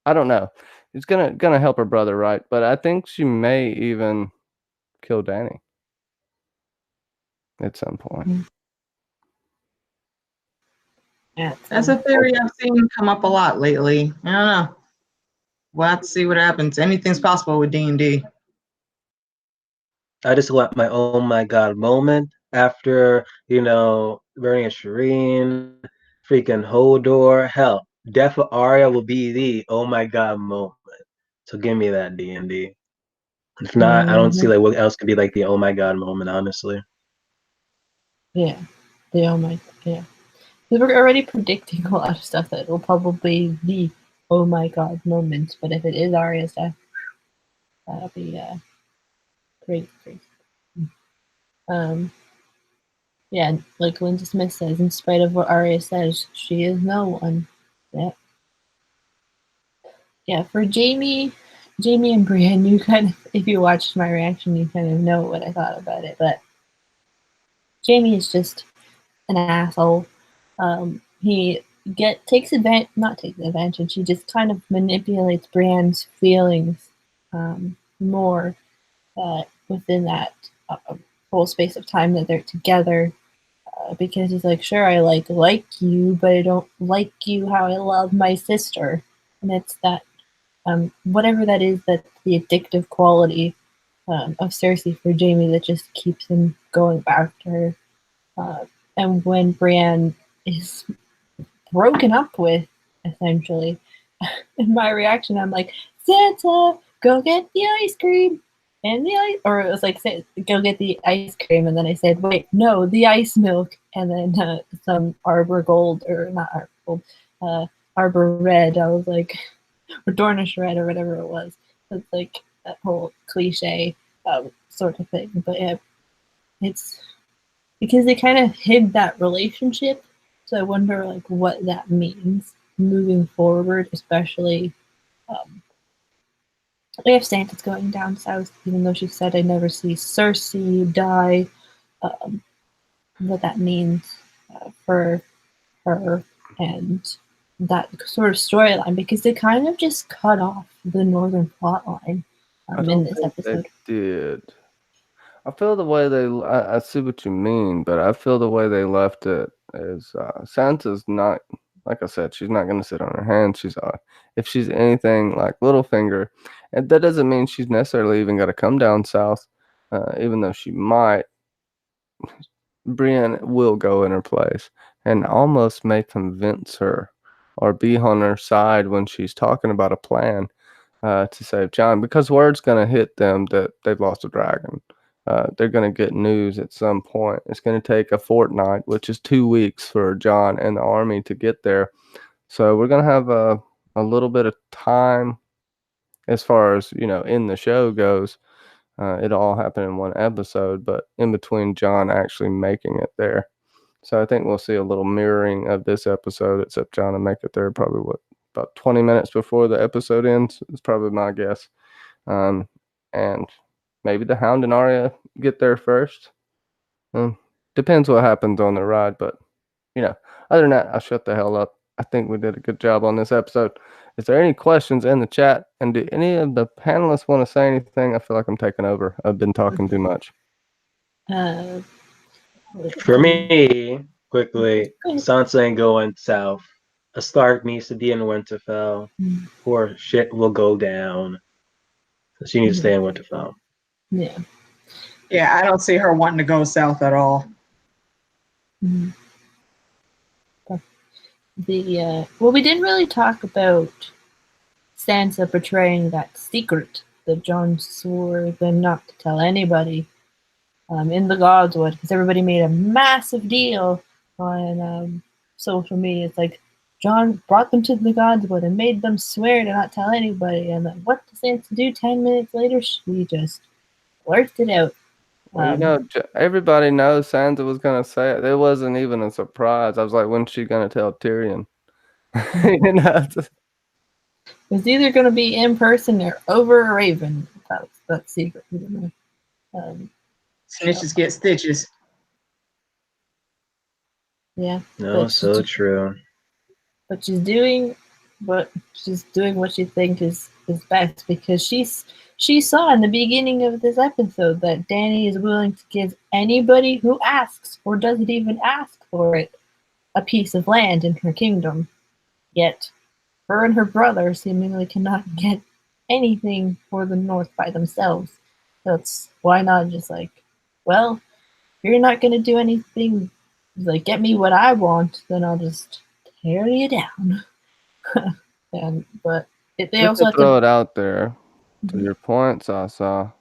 Speaker 4: I don't know. It's gonna help her brother, right? But I think she may even kill Dany at some point.
Speaker 1: Yeah,
Speaker 2: That's a theory I've seen come up a lot lately. I don't know. We'll have to see what happens. Anything's possible with D&D.
Speaker 3: I just want my oh my god moment after, burning a Shireen, freaking Hodor. Hell, Death of Arya will be the oh my god moment. So give me that D&D. If not, I don't see like what else could be like the oh my god moment, honestly.
Speaker 1: Yeah, the oh my, yeah. We were already predicting a lot of stuff that will probably be oh my god moments, but if it is Arya's death, that'll be great. Yeah, like Linda Smith says, in spite of what Arya says, she is no one. Yeah, for Jamie and Brienne, you kind of, if you watched my reaction, you kind of know what I thought about it, but Jamie is just an asshole. He takes advantage, not takes advantage, he just kind of manipulates Brienne's feelings more within that whole space of time that they're together. Because he's like, sure, I like you, but I don't like you how I love my sister. And it's that, whatever that is, that the addictive quality of Cersei for Jamie that just keeps him going back to her. And when Brienne is broken up with, essentially, in my reaction, I'm like, Santa, go get the ice cream. And the ice, or it was like, go get the ice cream. And then I said, wait, no, the ice milk. And then some Arbor Gold, or not Arbor Gold, Arbor Red. I was like, or Dornish Red, or whatever it was. It's like that whole cliche sort of thing. But yeah, it's because they kind of hid that relationship. So I wonder like what that means moving forward, especially if Santa's going down south, even though she said I never see Cersei die, what that means for her and that sort of storyline, because they kind of just cut off the northern plot line in this episode.
Speaker 4: They did. I feel the way I see what you mean, but I feel the way they left it is Santa's not, like I said, she's not going to sit on her hands. If she's anything like Littlefinger, and that doesn't mean she's necessarily even got to come down south, even though she might. Brienne will go in her place and almost may convince her or be on her side when she's talking about a plan to save John, because word's going to hit them that they've lost a dragon. They're going to get news at some point. It's going to take a fortnight, which is 2 weeks, for John and the army to get there. So we're gonna have a little bit of time as far as in the show goes. It all happened in one episode, but in between John actually making it there. So I think we'll see a little mirroring of this episode, except John will make it there probably about 20 minutes before the episode ends. Is probably my guess. And maybe the Hound and Arya get there first. Depends what happens on the ride, but other than that, I'll shut the hell up. I think we did a good job on this episode. Is there any questions in the chat? And do any of the panelists want to say anything? I feel like I'm taking over. I've been talking too much.
Speaker 3: For me, quickly, Sansa ain't going south. A Stark needs to be in Winterfell, or shit will go down. So she needs to stay in Winterfell.
Speaker 1: Yeah.
Speaker 2: Yeah, I don't see her wanting to go south at all.
Speaker 1: Mm-hmm. Well, we didn't really talk about Sansa betraying that secret that Jon swore them not to tell anybody in the Godswood, because everybody made a massive deal on social media. It's like Jon brought them to the Godswood and made them swear to not tell anybody. And then what does Sansa do 10 minutes later? She just blurts it out.
Speaker 4: Well, everybody knows Sansa was going to say it. It wasn't even a surprise. I was like, when's she going to tell Tyrion?
Speaker 1: It's either going to be in person or over a raven. That's secret.
Speaker 2: Snitches get stitches.
Speaker 1: Yeah.
Speaker 3: No, so true.
Speaker 1: But she's doing what she thinks is best, because she saw in the beginning of this episode that Dany is willing to give anybody who asks or doesn't even ask for it a piece of land in her kingdom. Yet her and her brother seemingly cannot get anything for the North by themselves. So it's why not just like, well, if you're not gonna do anything, like get me what I want, then I'll just tear you down. But they also have
Speaker 4: throw it out there to your point, Sasa.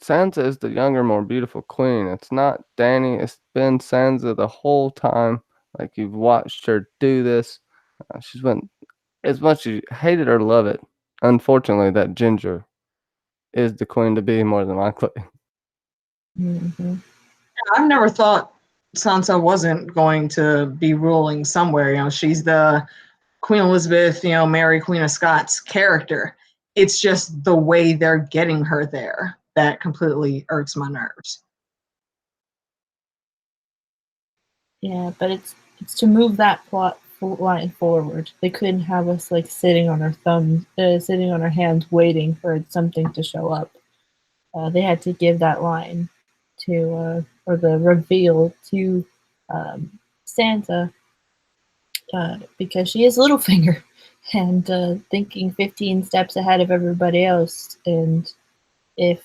Speaker 4: Sansa is the younger, more beautiful queen. It's not Dany. It's been Sansa the whole time. Like, you've watched her do this. She's been, as much as you hate it or love it, unfortunately, that ginger is the queen to be, more than likely.
Speaker 1: Mm-hmm.
Speaker 2: I've never thought Sansa wasn't going to be ruling somewhere. She's the Queen Elizabeth, Mary, Queen of Scots character. It's just the way they're getting her there that completely irks my nerves.
Speaker 1: Yeah, but it's to move that plot line forward. They couldn't have us like sitting on our thumbs, sitting on our hands, waiting for something to show up. They had to give that line to, or the reveal to Sansa, because she is Littlefinger and thinking 15 steps ahead of everybody else. And if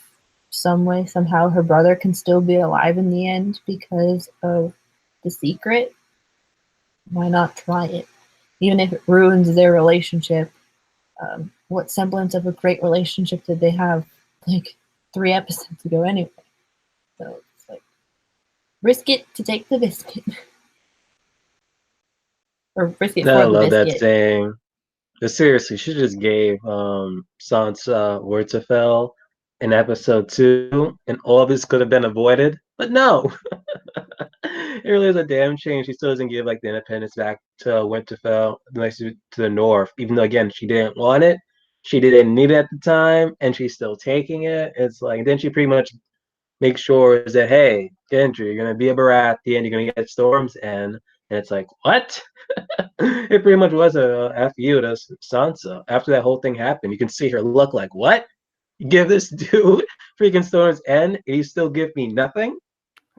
Speaker 1: some way, somehow, her brother can still be alive in the end because of the secret, why not try it? Even if it ruins their relationship. What semblance of a great relationship did they have like 3 episodes ago anyway? So it's like, risk it to take the biscuit. Or risk it for the biscuit.
Speaker 3: I love that saying. But seriously, she just gave Sansa Winterfell in episode 2, and all this could have been avoided. But no, it really is a damn shame she still doesn't give like the independence back to Winterfell, next to the North. Even though again she didn't want it, she didn't need it at the time, and she's still taking it. It's like then she pretty much makes sure that hey, Gendry, you're gonna be a Baratheon, you're gonna get Storm's End, and it's like what? It pretty much was a F you to Sansa. After that whole thing happened, you can see her look like, what? You give this dude freaking Storm's End, and you still give me nothing?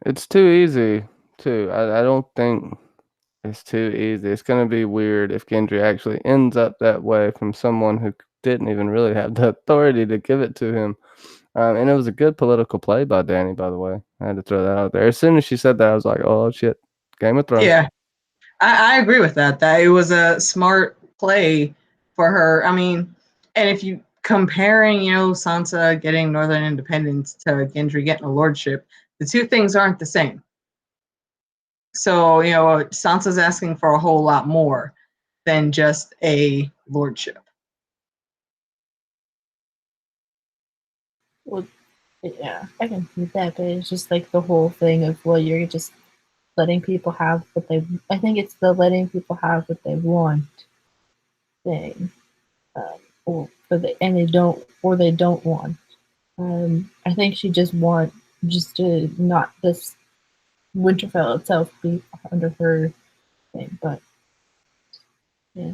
Speaker 4: It's too easy, too. I don't think it's too easy. It's going to be weird if Gendry actually ends up that way from someone who didn't even really have the authority to give it to him. And it was a good political play by Dany, by the way. I had to throw that out there. As soon as she said that, I was like, oh, shit, Game of Thrones.
Speaker 2: Yeah, I agree with that it was a smart play for her. I mean, and if you comparing, Sansa getting Northern Independence to Gendry getting a lordship, the two things aren't the same. So, Sansa's asking for a whole lot more. than just a lordship.
Speaker 1: Well, yeah, I can see that, but it's just like the whole thing of, well, you're just letting people have what they. I think it's the letting people have what they want thing, or and they don't, or they don't want. I think she just to not this Winterfell itself be under her thing, but yeah.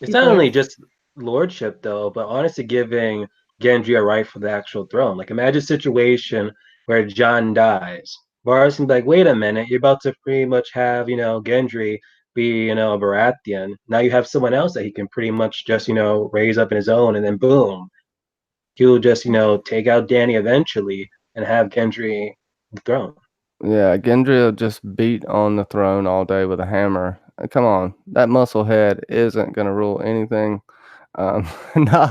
Speaker 3: It's not only just lordship though, but honestly giving Gendry a right for the actual throne. Like imagine a situation where Jon dies. Varys can be like, wait a minute, you're about to pretty much have, Gendry be, a Baratheon. Now you have someone else that he can pretty much just, raise up in his own, and then boom, he'll just, take out Dany eventually and have Gendry the throne.
Speaker 4: Yeah, Gendry will just beat on the throne all day with a hammer. Come on, that muscle head isn't gonna rule anything. No,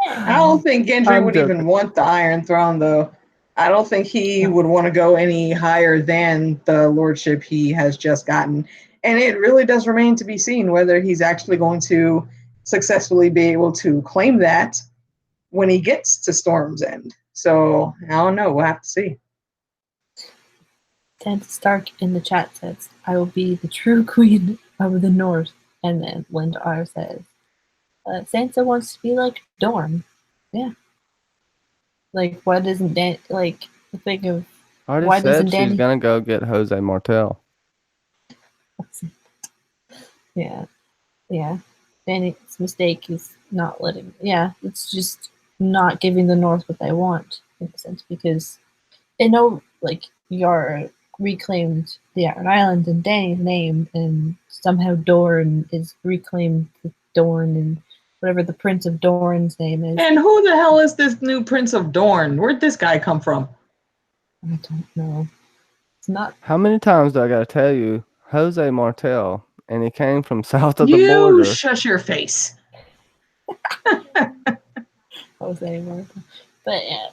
Speaker 2: I don't think Gendry
Speaker 4: I'm
Speaker 2: would
Speaker 4: joking.
Speaker 2: even want the Iron Throne, though. I don't think he would want to go any higher than the lordship he has just gotten. And it really does remain to be seen whether he's actually going to successfully be able to claim that when he gets to Storm's End. So, I don't know. We'll have to see.
Speaker 1: Sansa Stark in the chat says, I will be the true queen of the North. And then Linda R says, Sansa wants to be like Dorne. Yeah. Like, why doesn't Dan, like, the thing of,
Speaker 4: Already
Speaker 1: why
Speaker 4: said
Speaker 1: doesn't
Speaker 4: she's
Speaker 1: Dany?
Speaker 4: gonna go get Jose Martel.
Speaker 1: Yeah. Yeah. Dany's mistake is not letting, it's just not giving the North what they want, in a sense, because they know, like, Yara reclaimed the Iron Island in Dany's name, and somehow Dorne is reclaimed with Dorne and whatever the Prince of Dorne's name is.
Speaker 2: And who the hell is this new Prince of Dorne? Where'd this guy come from?
Speaker 1: I don't know. It's not.
Speaker 4: How many times do I gotta tell you, Jose Martel, and he came from south of the
Speaker 2: You
Speaker 4: border.
Speaker 2: shush your face.
Speaker 1: Jose Martel. But yeah,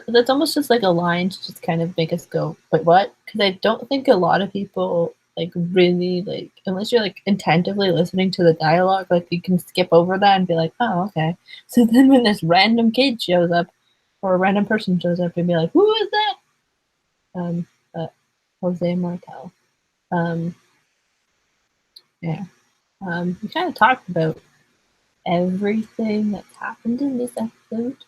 Speaker 1: that's almost just like a line to just kind of make us go, wait, what? Because I don't think a lot of people like really like, unless you're like attentively listening to the dialogue, like you can skip over that and be like, oh, okay. So then when this random kid shows up or a random person shows up, you'd be like, who is that? Jose Martel. Yeah. We kind of talked about everything that's happened in this episode.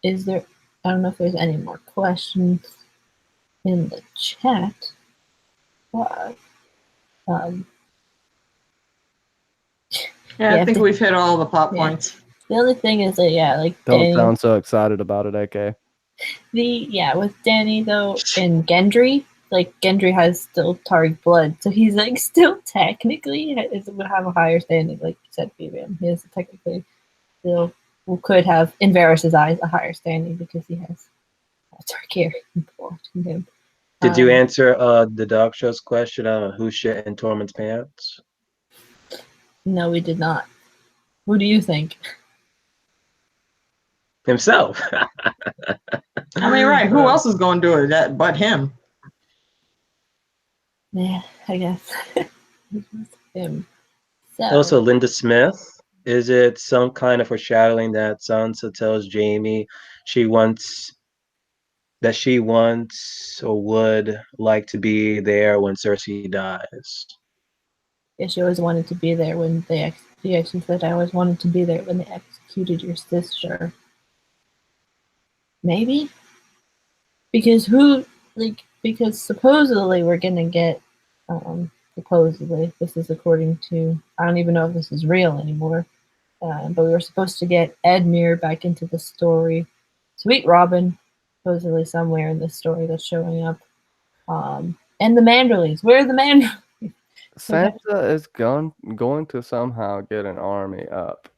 Speaker 1: Is there? I don't know if there's any more questions in the chat, but
Speaker 2: I think we've hit all the plot points.
Speaker 1: The only thing is that like
Speaker 4: don't
Speaker 1: Dany,
Speaker 4: sound so excited about it, AK.
Speaker 1: With Dany though and Gendry, like Gendry has still Targ blood, so he's like still technically would have a higher standing, like you said, Vivian. He is technically still could have, in Varys' eyes, a higher standing because he has Targaryen blood in him.
Speaker 3: Did you answer the dog show's question on who shit in Tormund's pants?
Speaker 1: No, we did not. Who do you think?
Speaker 3: Himself.
Speaker 2: I mean, right. Who else is going to do it but him?
Speaker 1: Yeah, I guess. Him. So.
Speaker 3: Also, Linda Smith. Is it some kind of foreshadowing that Sansa tells Jaime she wants or would like to be there when Cersei dies?
Speaker 1: Yeah, she always wanted to be there when she actually said, I always wanted to be there when they executed your sister. Maybe? Because supposedly we're gonna get, supposedly, this is according to, I don't even know if this is real anymore, but we were supposed to get Edmure back into the story. Sweet Robin, supposedly somewhere in this story that's showing up. And the Manderleys. Where are the Manderleys?
Speaker 4: Sansa is going to somehow get an army up.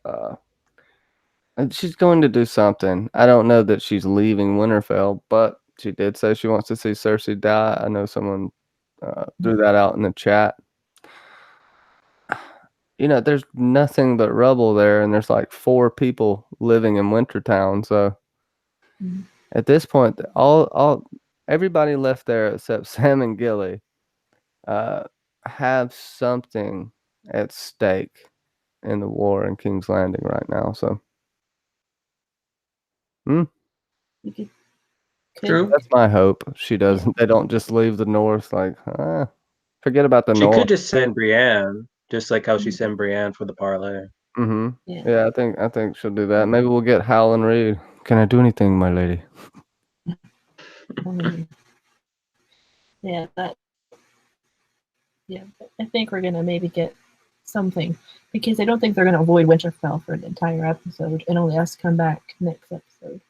Speaker 4: And she's going to do something. I don't know that she's leaving Winterfell, but she did say she wants to see Cersei die. I know someone threw that out in the chat. There's nothing but rubble there, and there's like 4 people living in Wintertown. So at this point, all everybody left there except Sam and Gilly have something at stake in the war in King's Landing right now. So,
Speaker 1: You could
Speaker 2: True.
Speaker 4: that's my hope. She doesn't. They don't just leave the North like, forget about the
Speaker 3: She
Speaker 4: North.
Speaker 3: could just send Brienne, just like how she sent Brienne for the parlay.
Speaker 4: Mm-hmm.
Speaker 1: Yeah.
Speaker 4: Yeah, I think she'll do that. Maybe we'll get Howland Reed. Can I do anything, my lady?
Speaker 1: Yeah, I think we're gonna maybe get something because I don't think they're gonna avoid Winterfell for an entire episode and only us come back next episode.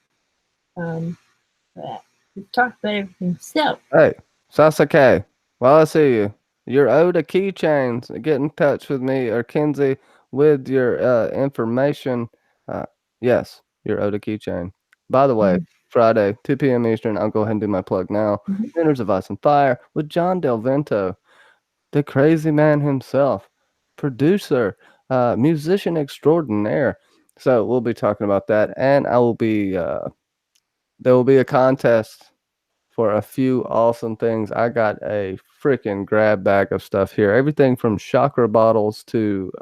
Speaker 1: But we've talked about everything. So,
Speaker 4: Hey, Sasuke, while I see you, you're owed a keychains. Get in touch with me or Kenzie with your information. Yes, you're owed a keychain. By the way, Friday, 2 p.m. Eastern, I'll go ahead and do my plug now. Winners of Ice and Fire with John Del Vento, the crazy man himself, producer, musician extraordinaire. So we'll be talking about that, and I will be. There will be a contest for a few awesome things. I got a freaking grab bag of stuff here. Everything from chakra bottles to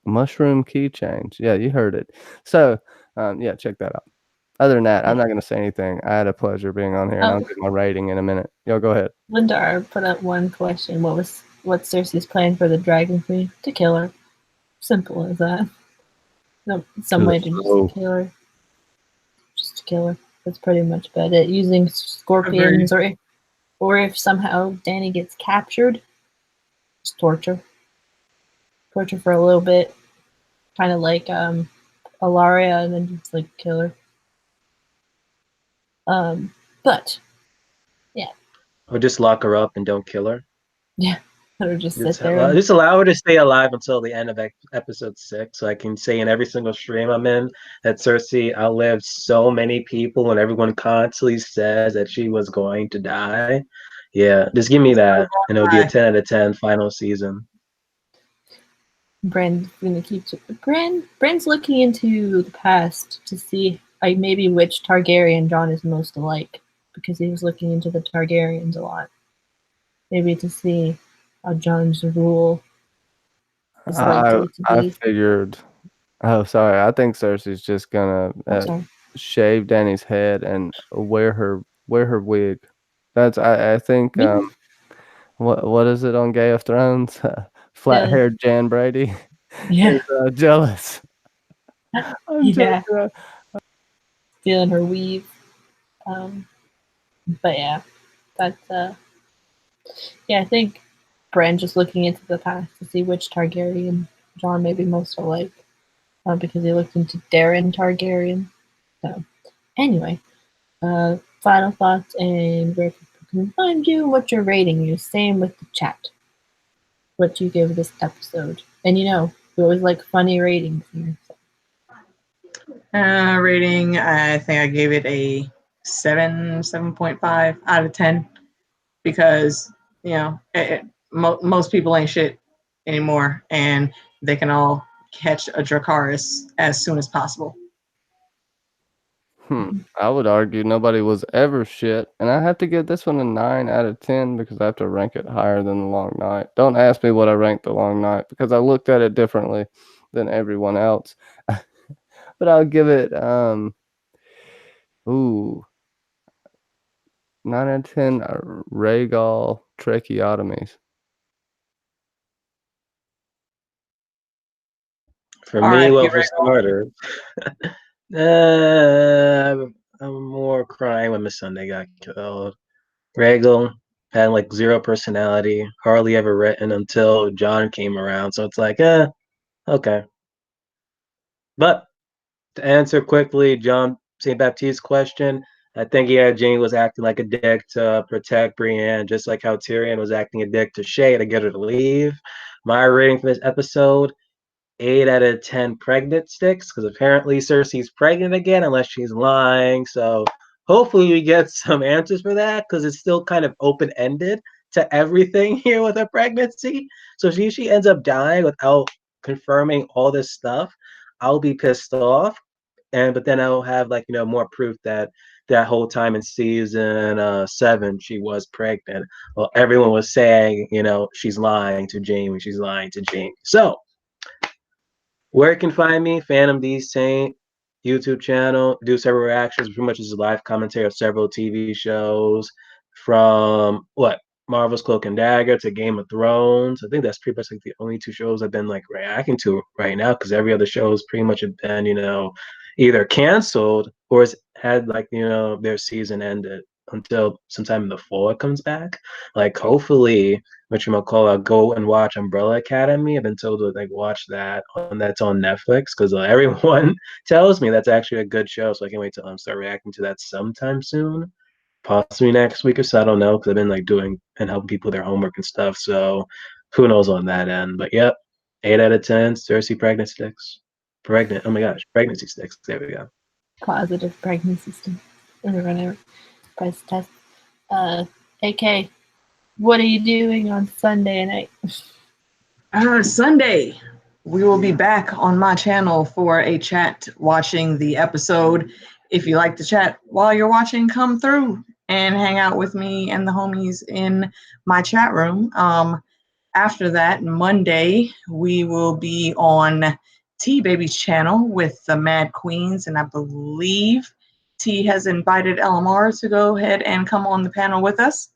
Speaker 4: mushroom keychains. Yeah, you heard it. So, yeah, check that out. Other than that, I'm not going to say anything. I had a pleasure being on here, and I'll get my rating in a minute. Y'all go ahead.
Speaker 1: Lindar put up one question. What's Cersei's plan for the Dragon Queen? To kill her. Simple as that. No, some way to just kill her. Just to kill her. That's pretty much about it. Using scorpions, or if somehow Dany gets captured, just torture. Torture for a little bit. Kind of like Alaria, and then just like kill her. But yeah.
Speaker 3: Or just lock her up and don't kill her.
Speaker 1: Yeah. Or just sit there.
Speaker 3: Just allow her to stay alive until the end of episode 6, so I can say in every single stream I'm in that Cersei outlived so many people, and everyone constantly says that she was going to die. Yeah, just give me that, and it'll be a 10 out of 10 final season.
Speaker 1: Bran's gonna keep. Bran's looking into the past to see maybe which Targaryen Jon is most alike, because he was looking into the Targaryens a lot. Maybe to see how Jon's rule is likely to be.
Speaker 4: I figured. Oh, sorry. I think Cersei's just gonna shave Dany's head and wear her wig. That's I think. What is it on Game of Thrones? Flat-haired Jan Brady.
Speaker 1: Yeah.
Speaker 4: Is, jealous.
Speaker 1: Yeah. Stealing her weave. But yeah, that's yeah, I think Bran just looking into the past to see which Targaryen Jon may be most alike, because he looked into Darren Targaryen. So anyway, final thoughts and where people can find you, what you're rating you. Same with the chat. What you give this episode, and we always like funny ratings here. So.
Speaker 2: Rating, I think I gave it a 7.5 out of 10, because most people ain't shit anymore, and they can all catch a Dracarys as soon as possible.
Speaker 4: I would argue nobody was ever shit, and I have to give this one a 9 out of 10 because I have to rank it higher than The Long Night. Don't ask me what I ranked The Long Night, because I looked at it differently than everyone else. But I'll give it 9 out of 10 Rhaegal tracheotomies.
Speaker 3: For me, well, for starters, I'm more crying when Miss Sunday got killed. Rhaegal had like zero personality, hardly ever written until Jon came around. So it's like, okay. But to answer quickly, John St. Baptiste's question, I think Jaime was acting like a dick to protect Brienne, just like how Tyrion was acting a dick to Shae to get her to leave. My rating for this episode, 8 out of 10 pregnant sticks, because apparently Cersei's pregnant again, unless she's lying. So hopefully we get some answers for that, because it's still kind of open-ended to everything here with her pregnancy. So if she ends up dying without confirming all this stuff, I'll be pissed off. but then I'll have like more proof that that whole time in season 7 she was pregnant. Well, everyone was saying she's lying to Jamie, she's lying to Jamie. So where you can find me, Phantom D Saint, YouTube channel, do several reactions, pretty much is a live commentary of several TV shows from Marvel's Cloak and Dagger to Game of Thrones. I think that's pretty much like the only two shows I've been like reacting to right now, because every other show has pretty much been, either canceled or has had like, their season ended until sometime in the fall it comes back. Like hopefully I'll go and watch Umbrella Academy. I've been told to like watch that that's on Netflix, because everyone tells me that's actually a good show. So I can't wait to start reacting to that sometime soon, possibly next week or so. I don't know, because I've been like doing and helping people with their homework and stuff. So who knows on that end? But yep, 8 out of 10. Cersei pregnancy sticks. Pregnant. Oh my gosh, pregnancy sticks. There we go.
Speaker 1: Positive pregnancy sticks. Whatever. Price test. AK, what are you doing on Sunday night?
Speaker 2: Sunday, we will be back on my channel for a chat watching the episode. If you like to chat while you're watching, come through and hang out with me and the homies in my chat room. After that, Monday, we will be on T Baby's channel with the Mad Queens, and I believe T has invited LMR to go ahead and come on the panel with us.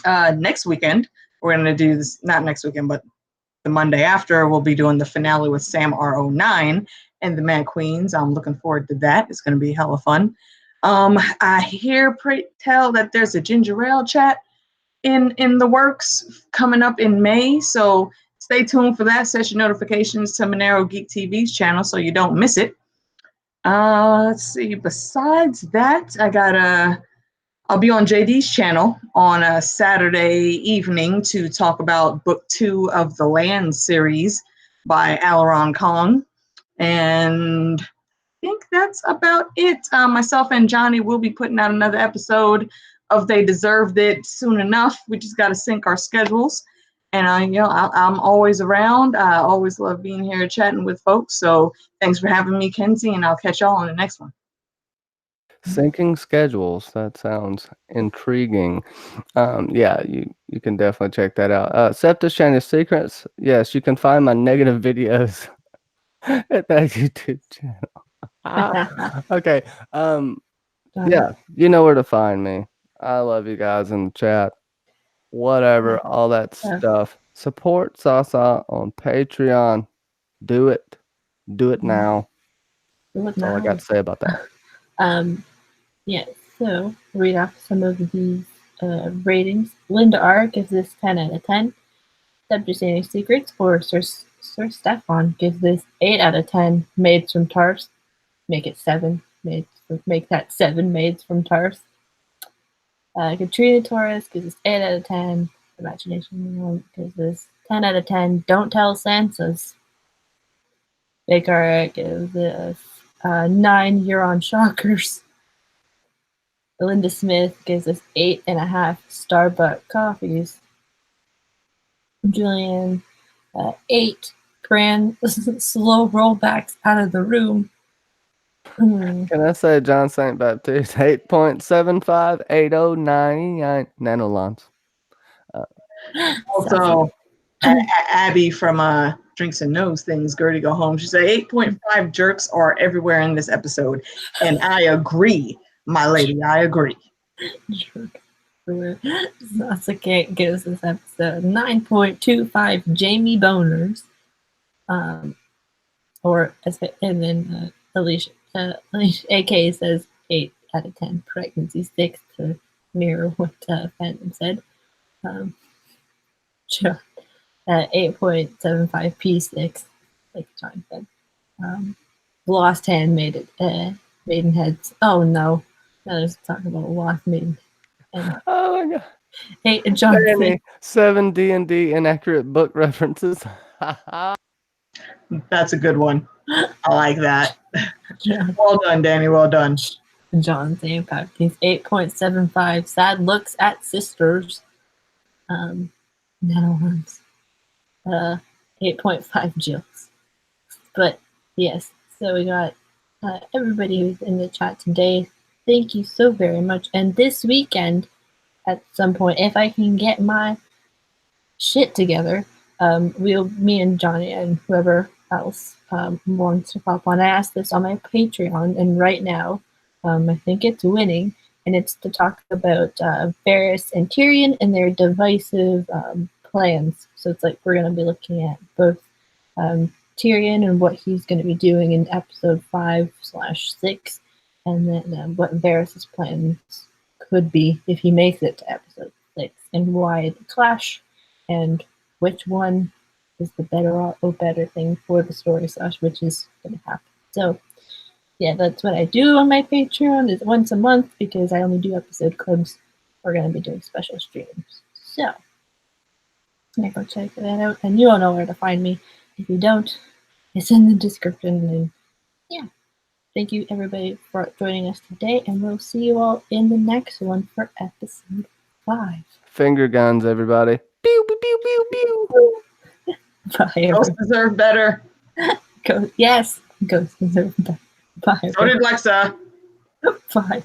Speaker 2: Next weekend, we're going to do this, not next weekend, but the Monday after, we'll be doing the finale with Sam R09 and the Mad Queens. I'm looking forward to that. It's going to be hella fun. I tell that there's a ginger ale chat in the works coming up in May, so stay tuned for that. Set your notifications to Monero Geek TV's channel so you don't miss it. Let's see. Besides that, I'll be on JD's channel on a Saturday evening to talk about book 2 of the Land series by Alaron Kong, and I think that's about it. Myself and Johnny will be putting out another episode of They Deserved It soon enough. We just got to sync our schedules. And I'm always around. I always love being here chatting with folks. So thanks for having me, Kenzie, and I'll catch y'all on the next one.
Speaker 4: Syncing schedules. That sounds intriguing. Yeah, you can definitely check that out. Septus Shiny Secrets. Yes, you can find my negative videos at that YouTube channel. Okay. Yeah, you know where to find me. I love you guys in the chat. Whatever, all that stuff. Support Sasa on Patreon. Do it. Do it now. That's all I got to say about that.
Speaker 1: Yeah, so read off some of these ratings. Linda R gives this 10 out of 10. Subject Any Secrets or Sir Stefan gives this 8 out of 10. Maids from Tars. Make it 7. Make that 7 maids from Tars. Katrina Torres gives this 8 out of 10. Imagination gives this 10 out of 10. Don't Tell Sansas. Baker gives this 9 Euron Shockers. Linda Smith gives us 8.5 Starbucks coffees. Julian, 8 grand slow rollbacks out of the room.
Speaker 4: Can I say John St. Baptiste? 8.75 8099 nanolons.
Speaker 2: Also, Abby from Drinks and Knows Things, Gertie Go Home, she said 8.5 jerks are everywhere in this episode. And I agree, my lady, I agree.
Speaker 1: Sasuke gives this episode 9.25 Jamie Boners. And then Alicia AK says 8 out of 10 pregnancy sticks to mirror what Phantom said. 8.75 P6, like John said. Lost hand maiden heads. Oh no. Now there's talking about lost maiden.
Speaker 4: Oh my god.
Speaker 1: 8 John
Speaker 4: 7 D&D inaccurate book references.
Speaker 2: That's a good one. I like that.
Speaker 1: Yeah.
Speaker 2: Well done, Danny. Well done.
Speaker 1: John St. Baptiste. 8.75 sad looks at sisters. Nanowans. 8.5 Jills. But yes, so we got everybody who's in the chat today. Thank you so very much. And this weekend, at some point, if I can get my shit together, me and Johnny and whoever else wants to pop on. I asked this on my Patreon, and right now, I think it's winning, and it's to talk about Varys and Tyrion and their divisive plans. So it's like we're going to be looking at both Tyrion and what he's going to be doing in episode 5/6, and then what Varys' plans could be if he makes it to episode 6, and why the clash, and which one is the better thing for the story / which is going to happen. So yeah, that's what I do on my Patreon, is once a month, because I only do episode clubs. We're going to be doing special streams. So yeah, go check that out, and you all know where to find me. If you don't, it's in the description. And yeah, thank you everybody for joining us today, and we'll see you all in the next one for episode 5.
Speaker 4: Finger guns, everybody. Pew, pew, pew, pew, pew.
Speaker 1: Bye.
Speaker 2: Ghosts deserve better.
Speaker 1: Yes, ghosts deserve better. Bye.
Speaker 2: So did Lexa.
Speaker 1: Bye.